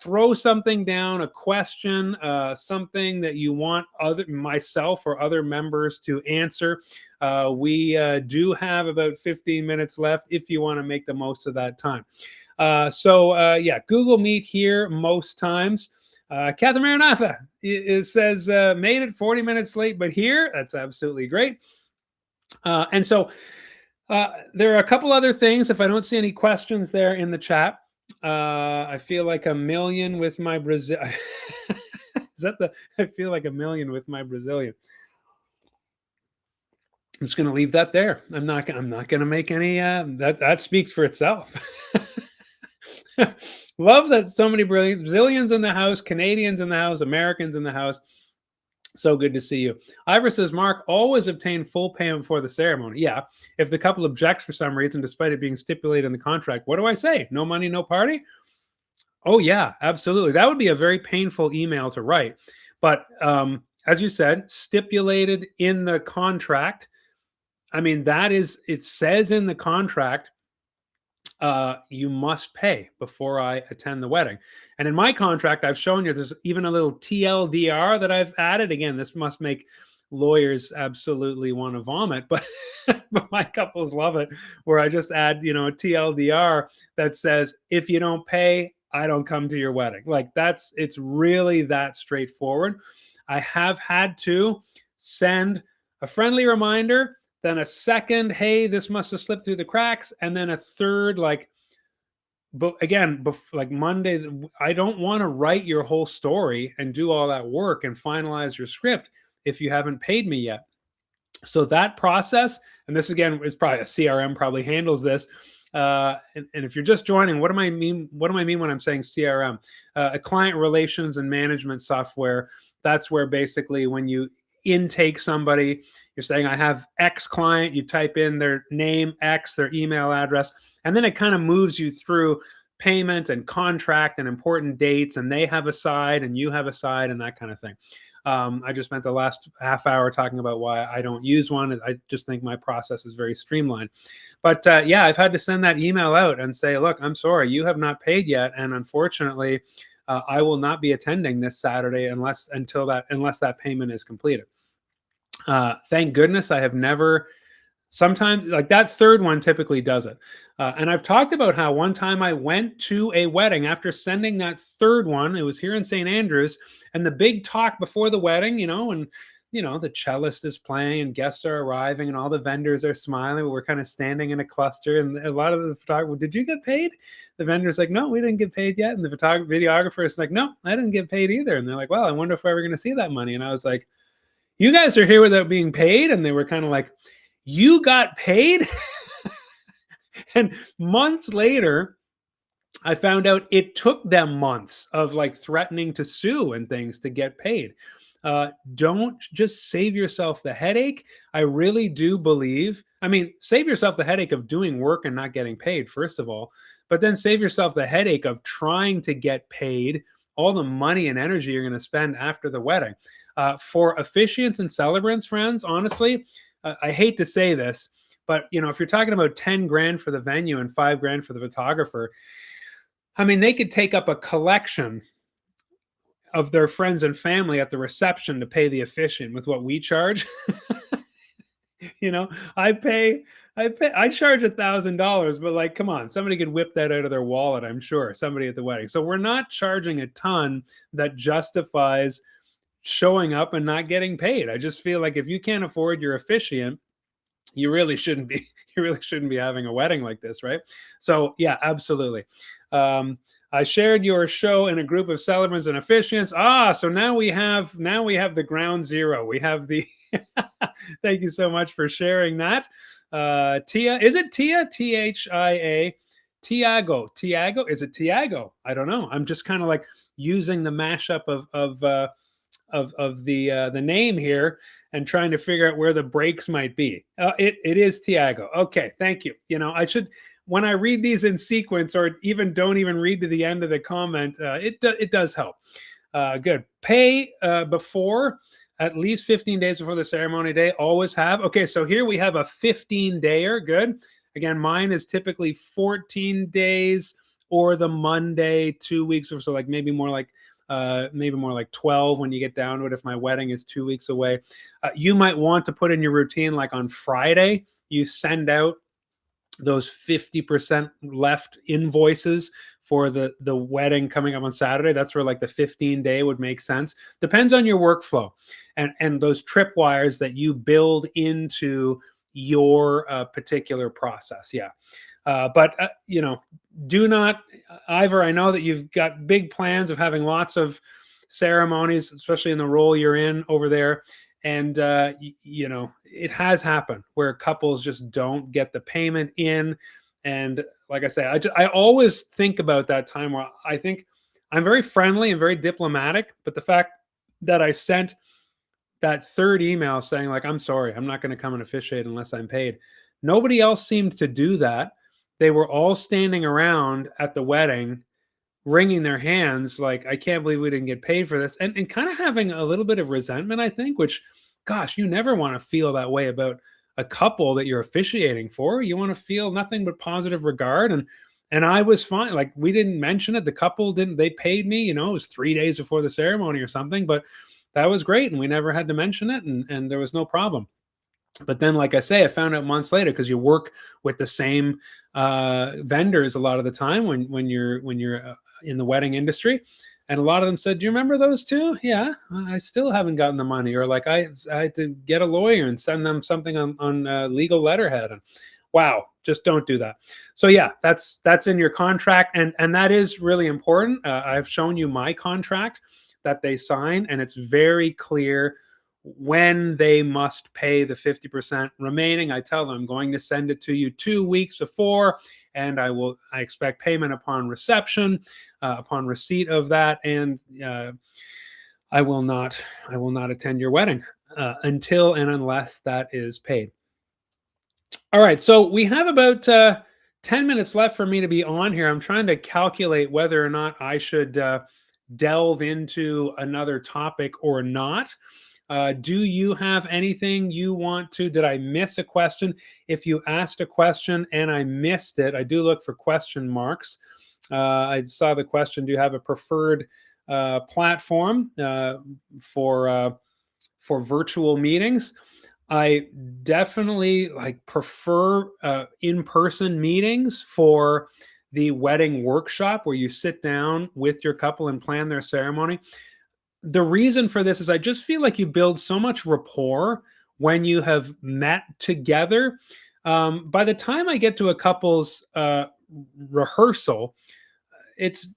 Throw something down, a question, something that you want myself or other members to answer. We do have about 15 minutes left if you want to make the most of that time. Google Meet here most times. Catherine Maranatha, it says, made it 40 minutes late, but here. That's absolutely great. And so there are a couple other things. If I don't see any questions there in the chat, I feel like a million with my Brazil. I feel like a million with my Brazilian. I'm just going to leave that there. I'm not going to make any. That speaks for itself. Love that so many Brazilians in the house, Canadians in the house, Americans in the house. So good to see you. Ivor says, Mark, always obtain full payment for the ceremony. Yeah. If the couple objects for some reason, despite it being stipulated in the contract, what do I say? No money, no party? Oh, yeah, absolutely. That would be a very painful email to write. But as you said, stipulated in the contract. I mean, it says in the contract, you must pay before I attend the wedding. And in my contract, I've shown you there's even a little TLDR that I've added. Again, this must make lawyers absolutely want to vomit, but but my couples love it, where I just add, a TLDR that says, if you don't pay, I don't come to your wedding. Like it's really that straightforward. I have had to send a friendly reminder, then a second, hey, this must have slipped through the cracks, and then a third, but again, like Monday, I don't want to write your whole story and do all that work and finalize your script if you haven't paid me yet. So that process, and this again is probably a CRM probably handles this. And if you're just joining, what do I mean when I'm saying CRM? A client relations and management software. That's where basically when you intake somebody, you're saying, I have X client, you type in their name, X, their email address, and then it kind of moves you through payment and contract and important dates, and they have a side and you have a side and that kind of thing. I just spent the last half hour talking about why I don't use one. I just think my process is very streamlined. But I've had to send that email out and say, look, I'm sorry, you have not paid yet. And unfortunately, I will not be attending this Saturday unless that payment is completed. Thank goodness I have never. Sometimes, like that third one typically does it. And I've talked about how one time I went to a wedding after sending that third one. It was here in St. Andrews, and the big talk before the wedding, and the cellist is playing and guests are arriving and all the vendors are smiling. We're kind of standing in a cluster, and a lot of the photographer, did you get paid? The vendor's like, no, we didn't get paid yet. And the videographer is like, no, I didn't get paid either. And they're like, well, I wonder if we're ever going to see that money. And I was like, you guys are here without being paid? And they were kind of like, you got paid? And months later, I found out it took them months of like threatening to sue and things to get paid. Don't just save yourself the headache. I really do believe, save yourself the headache of doing work and not getting paid, first of all, but then save yourself the headache of trying to get paid, all the money and energy you're going to spend after the wedding. For officiants and celebrants, friends, honestly, I hate to say this, but if you're talking about 10 grand for the venue and 5 grand for the photographer, they could take up a collection of their friends and family at the reception to pay the officiant with what we charge. I charge $1,000, but like, come on, somebody could whip that out of their wallet, I'm sure, somebody at the wedding. So we're not charging a ton that justifies showing up and not getting paid. I just feel like if you can't afford your officiant, you really shouldn't be having a wedding like this, right? So yeah, absolutely. I shared your show in a group of celebrants and officiants. So now we have the ground zero. We have the thank you so much for sharing that. Tia, is it Tia? Thia? Tiago. Is it Tiago? I don't know. I'm just kind of like using the mashup of the name here and trying to figure out where the breaks might be. It is Tiago. Okay, thank you. I should, when I read these in sequence, or don't even read to the end of the comment, it does help. Good. Pay before, at least 15 days before the ceremony day. Always have. Okay, so here we have a 15-dayer. Good. Again, mine is typically 14 days or the Monday, 2 weeks or so, like maybe more like 12 when you get down to it, if my wedding is 2 weeks away. You might want to put in your routine, like on Friday, you send out those 50% left invoices for the wedding coming up on Saturday. That's where like the 15-day would make sense. Depends on your workflow and those tripwires that you build into your particular process. Yeah. But do not, Ivor, I know that you've got big plans of having lots of ceremonies, especially in the role you're in over there. And, it has happened where couples just don't get the payment in. And like I say, I always think about that time where I think I'm very friendly and very diplomatic, but the fact that I sent that third email saying like, I'm sorry, I'm not going to come and officiate unless I'm paid. Nobody else seemed to do that. They were all standing around at the wedding, wringing their hands like, I can't believe we didn't get paid for this. And kind of having a little bit of resentment, I think, which, gosh, you never want to feel that way about a couple that you're officiating for. You want to feel nothing but positive regard. And I was fine. Like, we didn't mention it. The couple didn't, they paid me, it was 3 days before the ceremony or something, but that was great. And we never had to mention it. And there was no problem. But then, like I say, I found out months later, because you work with the same vendors a lot of the time when you're in the wedding industry, and a lot of them said, "Do you remember those two?" Yeah, I still haven't gotten the money, or like I had to get a lawyer and send them something on legal letterhead. And wow, just don't do that. So yeah, that's in your contract, and that is really important. I've shown you my contract that they sign, and it's very clear when they must pay the 50% remaining. I tell them I'm going to send it to you 2 weeks before, and I expect payment upon reception, upon receipt of that, and I will not attend your wedding until and unless that is paid. All right, so we have about 10 minutes left for me to be on here. I'm trying to calculate whether or not I should delve into another topic or not. Do you have anything you want to? Did I miss a question? If you asked a question and I missed it, I do look for question marks. I saw the question, do you have a preferred platform for virtual meetings? I definitely prefer in-person meetings for the wedding workshop, where you sit down with your couple and plan their ceremony. the reason for this is I just feel like you build so much rapport when you have met together. By the time I get to a couple's rehearsal, it's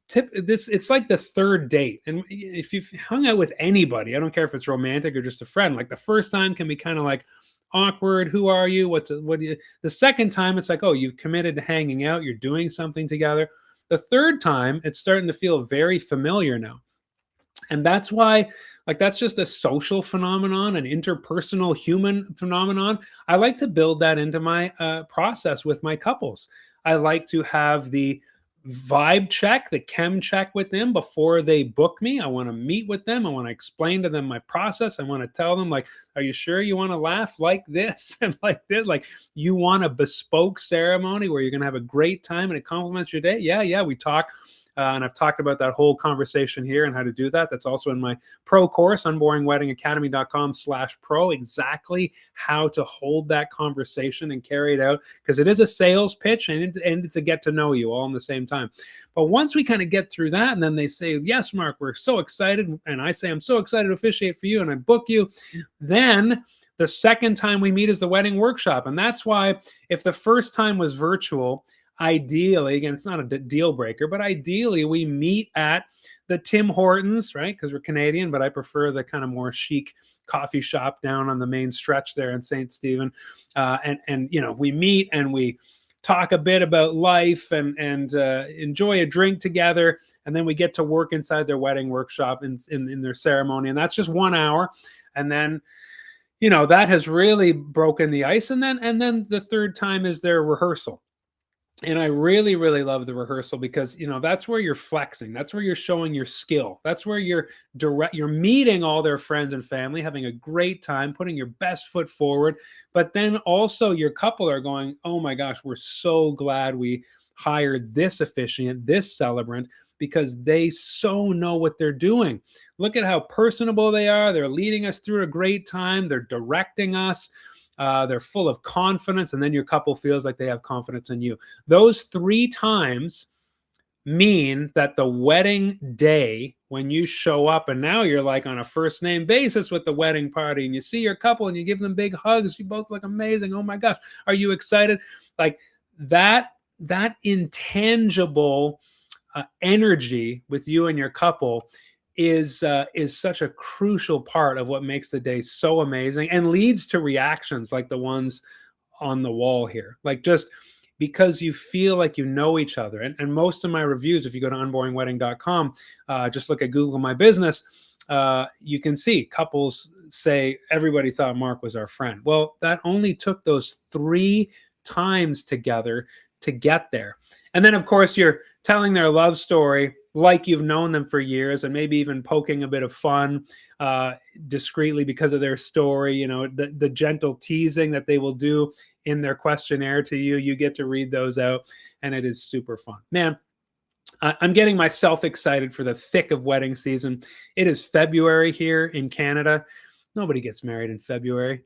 like the third date. And if you've hung out with anybody, I don't care if it's romantic or just a friend, like the first time can be kind of like awkward. Who are you? What do you? The second time it's like, oh, you've committed to hanging out, you're doing something together. The third time it's starting to feel very familiar now. And that's why, like, that's just a social phenomenon, an interpersonal human phenomenon. I like to build that into my process with my couples. I like to have the vibe check, the chem check with them before they book me. I want to meet with them. I want to explain to them my process. I want to tell them, like, are you sure you want to laugh like this and like this? Like, you want a bespoke ceremony where you're going to have a great time and it complements your day? Yeah, yeah. We talk and I've talked about that whole conversation here and how to do that. That's also in my pro course, unboringweddingacademy.com/pro, exactly how to hold that conversation and carry it out, because it is a sales pitch and it's a get to know you all in the same time. But once we kind of get through that, and then they say, yes, Mark, we're so excited. And I say, I'm so excited to officiate for you. And I book you. Then the second time we meet is the wedding workshop. And that's why, if the first time was virtual, ideally, again, it's not a deal breaker, but ideally we meet at the Tim Hortons, right? Because we're Canadian, but I prefer the kind of more chic coffee shop down on the main stretch there in St. Stephen. And you know, we meet and we talk a bit about life and enjoy a drink together, and then we get to work inside their wedding workshop in their ceremony, and that's just 1 hour. And then, you know, that has really broken the ice. And then the third time is their rehearsal. And I really, really love the rehearsal because, you know, that's where you're flexing. That's where you're showing your skill. That's where you're meeting all their friends and family, having a great time, putting your best foot forward. But then also your couple are going, oh my gosh, we're so glad we hired this officiant, this celebrant, because they so know what they're doing. Look at how personable they are. They're leading us through a great time. They're directing us. They're full of confidence, and then your couple feels like they have confidence in you. Those 3 times mean that the wedding day, when you show up and now you're like on a first name basis with the wedding party, and you see your couple and you give them big hugs, you both look amazing. Oh my gosh, are you excited? Like that intangible energy with you and your couple is such a crucial part of what makes the day so amazing and leads to reactions like the ones on the wall here. Like, just because you feel like you know each other. And most of my reviews, if you go to unboringwedding.com, just look at Google My Business, you can see couples say, everybody thought Mark was our friend. Well, that only took those 3 times together to get there. And then, of course, you're telling their love story like you've known them for years, and maybe even poking a bit of fun discreetly because of their story. You know, the gentle teasing that they will do in their questionnaire to you. You get to read those out, and it is super fun. Man, I'm getting myself excited for the thick of wedding season. It is February here in Canada. Nobody gets married in February.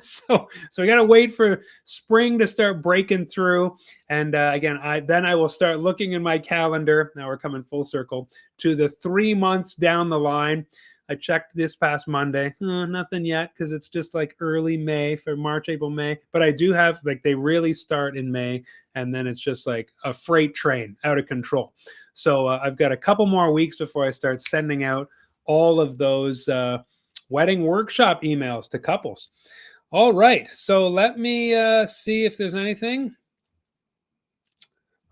so we got to wait for spring to start breaking through. And again, I will start looking in my calendar. Now we're coming full circle to the 3 months down the line. I checked this past Monday. Nothing yet, because it's just like early May, for March, April, May. But I do have, like, they really start in May, and then it's just like a freight train out of control. So I've got a couple more weeks before I start sending out all of those wedding workshop emails to couples. All right, so let me see if there's anything.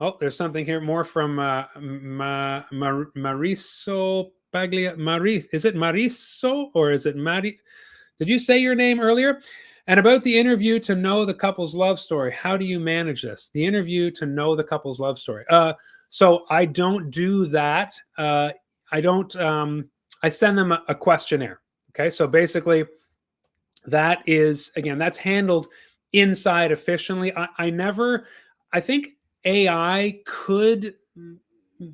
Oh, there's something here more from Mariso Paglia. Is it Mariso or is it Mari? Did you say your name earlier? And about the interview to know the couple's love story, how do you manage this? The interview to know the couple's love story. So I don't do that. I don't. I send them a questionnaire. Okay, so basically, that is, again, that's handled inside efficiently. I think AI could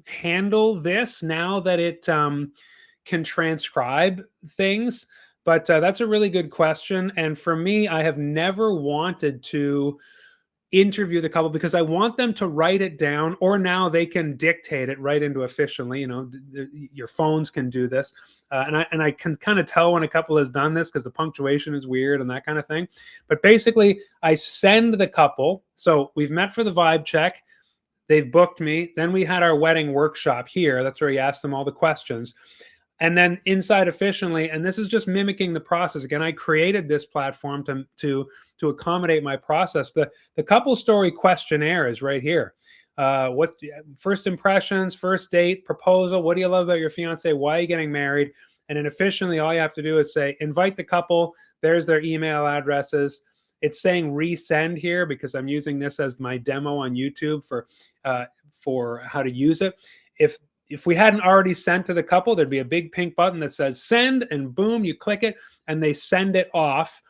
handle this now that it can transcribe things. But that's a really good question. And for me, I have never wanted to interview the couple because I want them to write it down, or now they can dictate it right into Efficiently. Your phones can do this, and I can kind of tell when a couple has done this because the punctuation is weird and that kind of thing. But basically, I send the couple. So we've met for the vibe check. They've booked me. Then we had our wedding workshop here. That's where you ask them all the questions. And then inside Efficiently, and this is just mimicking the process. Again, I created this platform to accommodate my process. The couple story questionnaire is right here. What first impressions, first date, proposal, what do you love about your fiance? Why are you getting married? And then Efficiently, all you have to do is say, invite the couple. There's their email addresses. It's saying resend here because I'm using this as my demo on YouTube for how to use it. If we hadn't already sent to the couple, there'd be a big pink button that says send, and boom, you click it, and they send it off.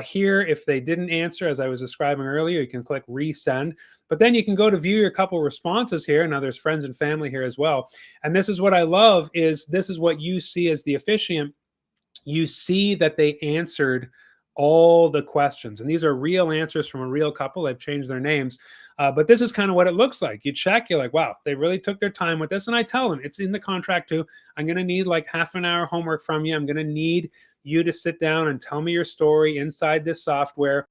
Here, if they didn't answer, as I was describing earlier, you can click resend. But then you can go to view your couple responses here. Now there's friends and family here as well. And this is what I love is this is what you see as the officiant. You see that they answered all the questions. And these are real answers from a real couple. They've changed their names. But this is kind of what it looks like. You check, you're like, wow, they really took their time with this. And I tell them, it's in the contract too. I'm going to need like half an hour homework from you. I'm going to need you to sit down and tell me your story inside this software.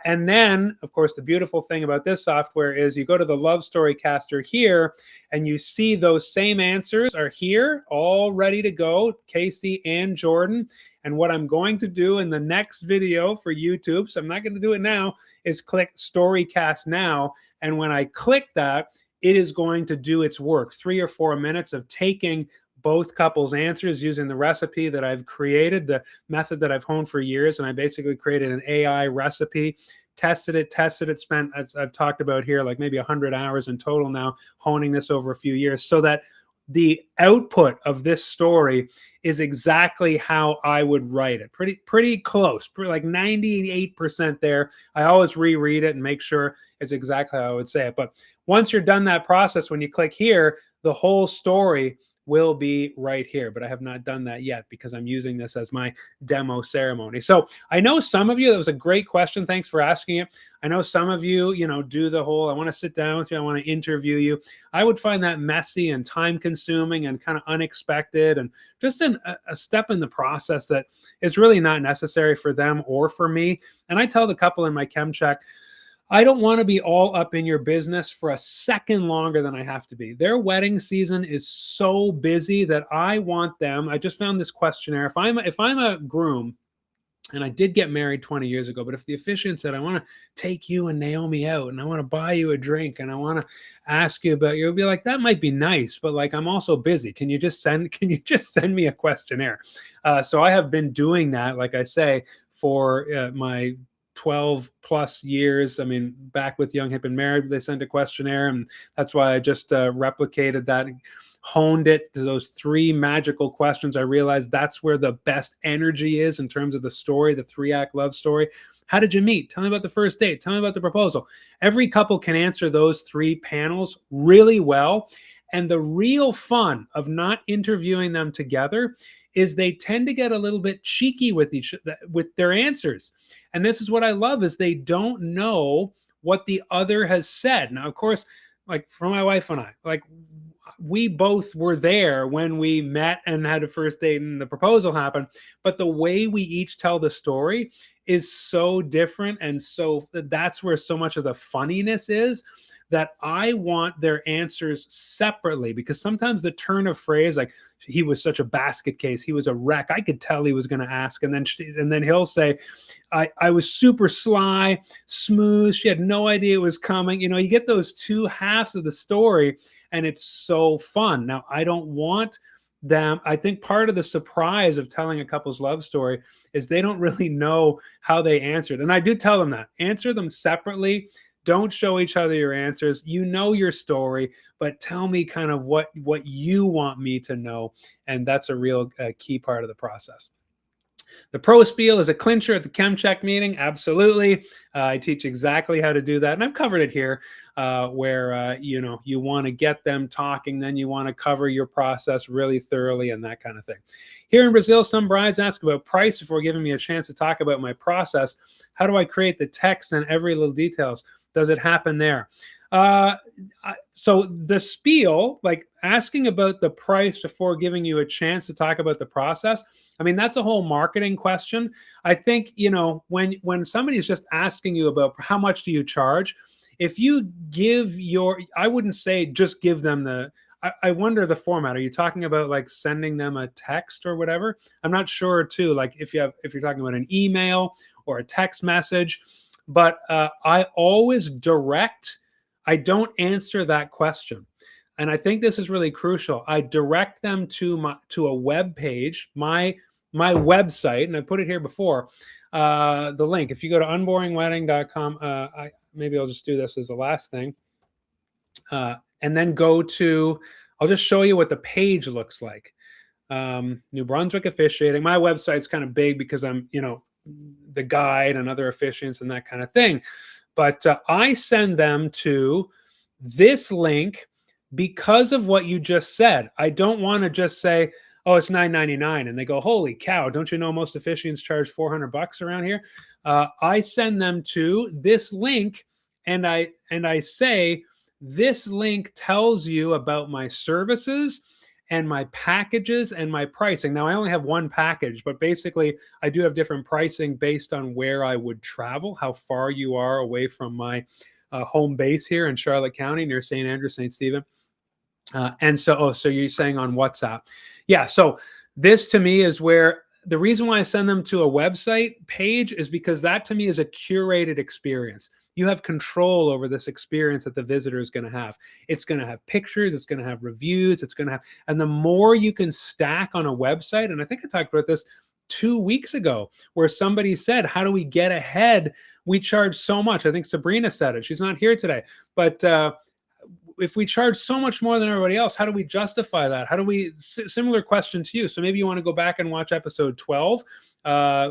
And then, of course, the beautiful thing about this software is you go to the Love Story Caster here, and you see those same answers are here, all ready to go, Casey and Jordan. And what I'm going to do in the next video for YouTube, so I'm not going to do it now, is click Storycast Now. And when I click that, it is going to do its work. 3 or 4 minutes of taking both couples' answers using the recipe that I've created, the method that I've honed for years. And I basically created an AI recipe, tested it, spent, as I've talked about here, like maybe 100 hours in total now, honing this over a few years so that the output of this story is exactly how I would write it. Pretty close, like 98% there. I always reread it and make sure it's exactly how I would say it. But once you're done that process, when you click here, the whole story will be right here, but I have not done that yet because I'm using this as my demo ceremony. So I know some of you, that was a great question. Thanks for asking it. I know some of you, do the whole, I want to sit down with you. I want to interview you. I would find that messy and time consuming and kind of unexpected and just a step in the process that is really not necessary for them or for me. And I tell the couple in my chem check, I don't want to be all up in your business for a second longer than I have to be. Their wedding season is so busy that I want them. I just found this questionnaire. If I'm a groom, and I did get married 20 years ago, but if the officiant said, I want to take you and Naomi out and I want to buy you a drink and I want to ask you about you, it'd be like, that might be nice, but like, I'm also busy. Can you just send me a questionnaire? So I have been doing that, like I say, for my 12 plus years. I mean, back with Young, Hip, and Married, they sent a questionnaire, and that's why I just replicated that, honed it to those 3 magical questions. I realized that's where the best energy is in terms of the story, the 3-act love story. How did you meet? Tell me about the first date. Tell me about the proposal. Every couple can answer those 3 panels really well. And the real fun of not interviewing them together is they tend to get a little bit cheeky with their answers. And this is what I love is they don't know what the other has said. Now, of course, like for my wife and I, like we both were there when we met and had a first date and the proposal happened. But the way we each tell the story is so different. And so that's where so much of the funniness is, that I want their answers separately, because sometimes the turn of phrase, like he was such a basket case, he was a wreck, I could tell he was going to ask, and then he'll say, I was super sly, smooth, she had no idea it was coming. You get those 2 halves of the story, and it's so fun. Now, I don't want them. I think part of the surprise of telling a couple's love story is they don't really know how they answered. And I do tell them that. Answer them separately. Don't show each other your answers. You know your story, but tell me kind of what you want me to know. And that's a real key part of the process. The pro spiel is a clincher at the chem check meeting. Absolutely. I teach exactly how to do that. And I've covered it here where, you want to get them talking, then you want to cover your process really thoroughly and that kind of thing. Here in Brazil, some brides ask about price before giving me a chance to talk about my process. How do I create the text and every little details? Does it happen there? So the spiel, like asking about the price before giving you a chance to talk about the process, I mean, that's a whole marketing question. I think, when somebody's just asking you about how much do you charge, if you give I wouldn't say just give them I wonder the format. Are you talking about like sending them a text or whatever? I'm not sure too, like if you're talking about an email or a text message, but I always I don't answer that question. And I think this is really crucial. I direct them to a web page, my website, and I put it here before, the link. If you go to unboringwedding.com, maybe I'll just do this as the last thing. And then I'll just show you what the page looks like. New Brunswick officiating. My website's kind of big because I'm, the guide and other officiants and that kind of thing. But I send them to this link because of what you just said. I don't want to just say, oh, it's $9.99. And they go, holy cow, don't you know most officiants charge $400 around here? I send them to this link and I say, this link tells you about my services and my packages and my pricing. Now, I only have one package, but basically I do have different pricing based on where I would travel, how far you are away from my home base here in Charlotte County near St. Andrew, St. Stephen. So you're saying on WhatsApp. Yeah, so this to me is where the reason why I send them to a website page is because that to me is a curated experience. You have control over this experience that the visitor is going to have. It's going to have pictures, it's going to have reviews, and the more you can stack on a website, and I think I talked about this 2 weeks ago, where somebody said, how do we get ahead? We charge so much. I think Sabrina said it. She's not here today, but if we charge so much more than everybody else, how do we justify that? How do we, similar question to you. So maybe you want to go back and watch episode 12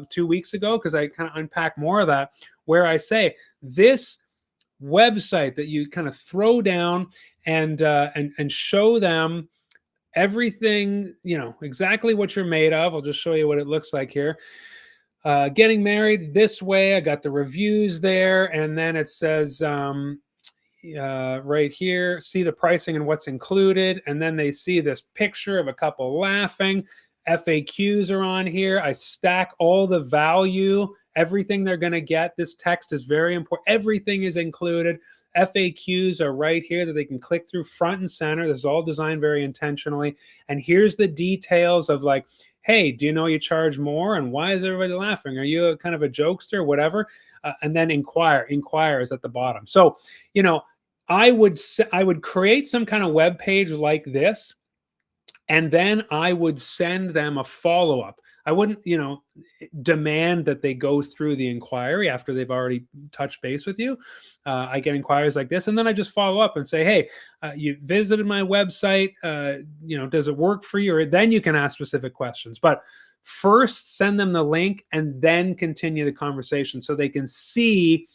2 weeks ago, because I kind of unpack more of that, where I say this website that you kind of throw down and show them everything, exactly what you're made of. I'll just show you what it looks like here. Getting married this way. I got the reviews there. And then it says, right here, see the pricing and what's included. And then they see this picture of a couple laughing. FAQs are on here. I stack all the value, everything they're going to get. This text is very important. Everything is included. FAQs are right here that they can click through front and center. This is all designed very intentionally. And here's the details of like, hey, do you know you charge more? And why is everybody laughing? Are you kind of a jokester, whatever? And then inquire is at the bottom. So, I would create some kind of web page like this, and then I would send them a follow-up. I wouldn't, demand that they go through the inquiry after they've already touched base with you. I get inquiries like this, and then I just follow up and say, hey, you visited my website. Does it work for you? Or then you can ask specific questions. But first, send them the link and then continue the conversation so they can see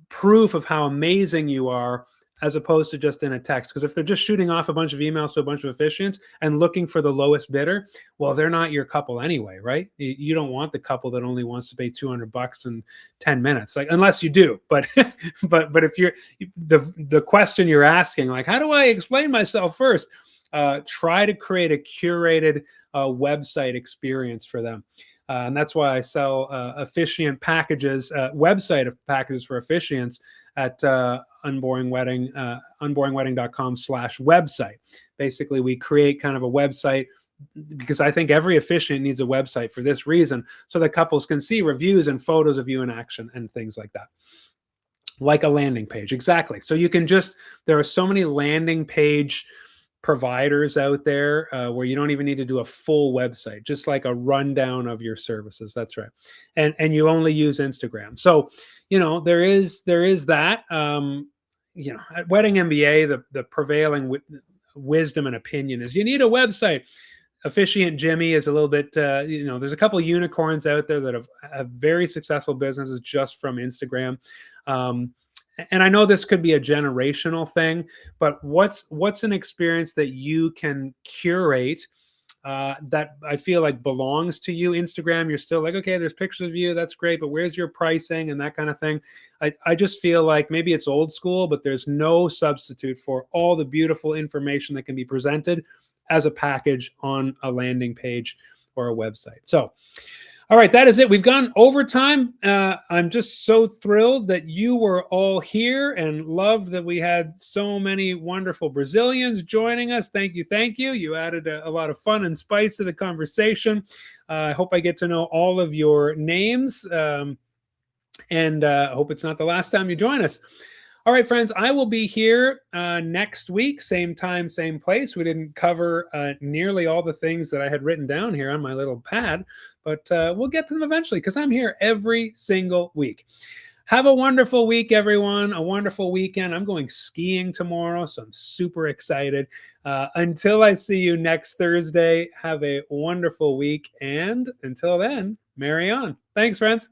proof of how amazing you are, as opposed to just in a text. Because if they're just shooting off a bunch of emails to a bunch of officiants and looking for the lowest bidder, well, they're not your couple anyway, right? You don't want the couple that only wants to pay $200 in 10 minutes, like, unless you do. But but if you're the question you're asking, like, how do I explain myself first? Try to create a curated website experience for them. And that's why I sell officiant packages, website of packages for officiants at unboringwedding.com/website. Basically, we create kind of a website because I think every officiant needs a website for this reason, so that couples can see reviews and photos of you in action and things like that. Like a landing page. Exactly. So you can there are so many landing page providers out there where you don't even need to do a full website, just like a rundown of your services. That's right. And you only use Instagram. So, there is that, at Wedding MBA, the prevailing wisdom and opinion is you need a website. Officiant Jimmy is a little bit, there's a couple of unicorns out there that have very successful businesses just from Instagram. Um, and I know this could be a generational thing, but what's an experience that you can curate that I feel like belongs to you? Instagram, you're still like, okay, there's pictures of you, that's great, but where's your pricing and that kind of thing? I just feel like maybe it's old school, but there's no substitute for all the beautiful information that can be presented as a package on a landing page or a website. So, all right, that is it. We've gone overtime. I'm just so thrilled that you were all here and love that we had so many wonderful Brazilians joining us. Thank you. Thank you. You added a lot of fun and spice to the conversation. I hope I get to know all of your names, and I hope it's not the last time you join us. All right, friends, I will be here next week, same time, same place. We didn't cover nearly all the things that I had written down here on my little pad, but we'll get to them eventually because I'm here every single week. Have a wonderful week, everyone. A wonderful weekend. I'm going skiing tomorrow, so I'm super excited. Until I see you next Thursday, have a wonderful week. And until then, marry on. Thanks, friends.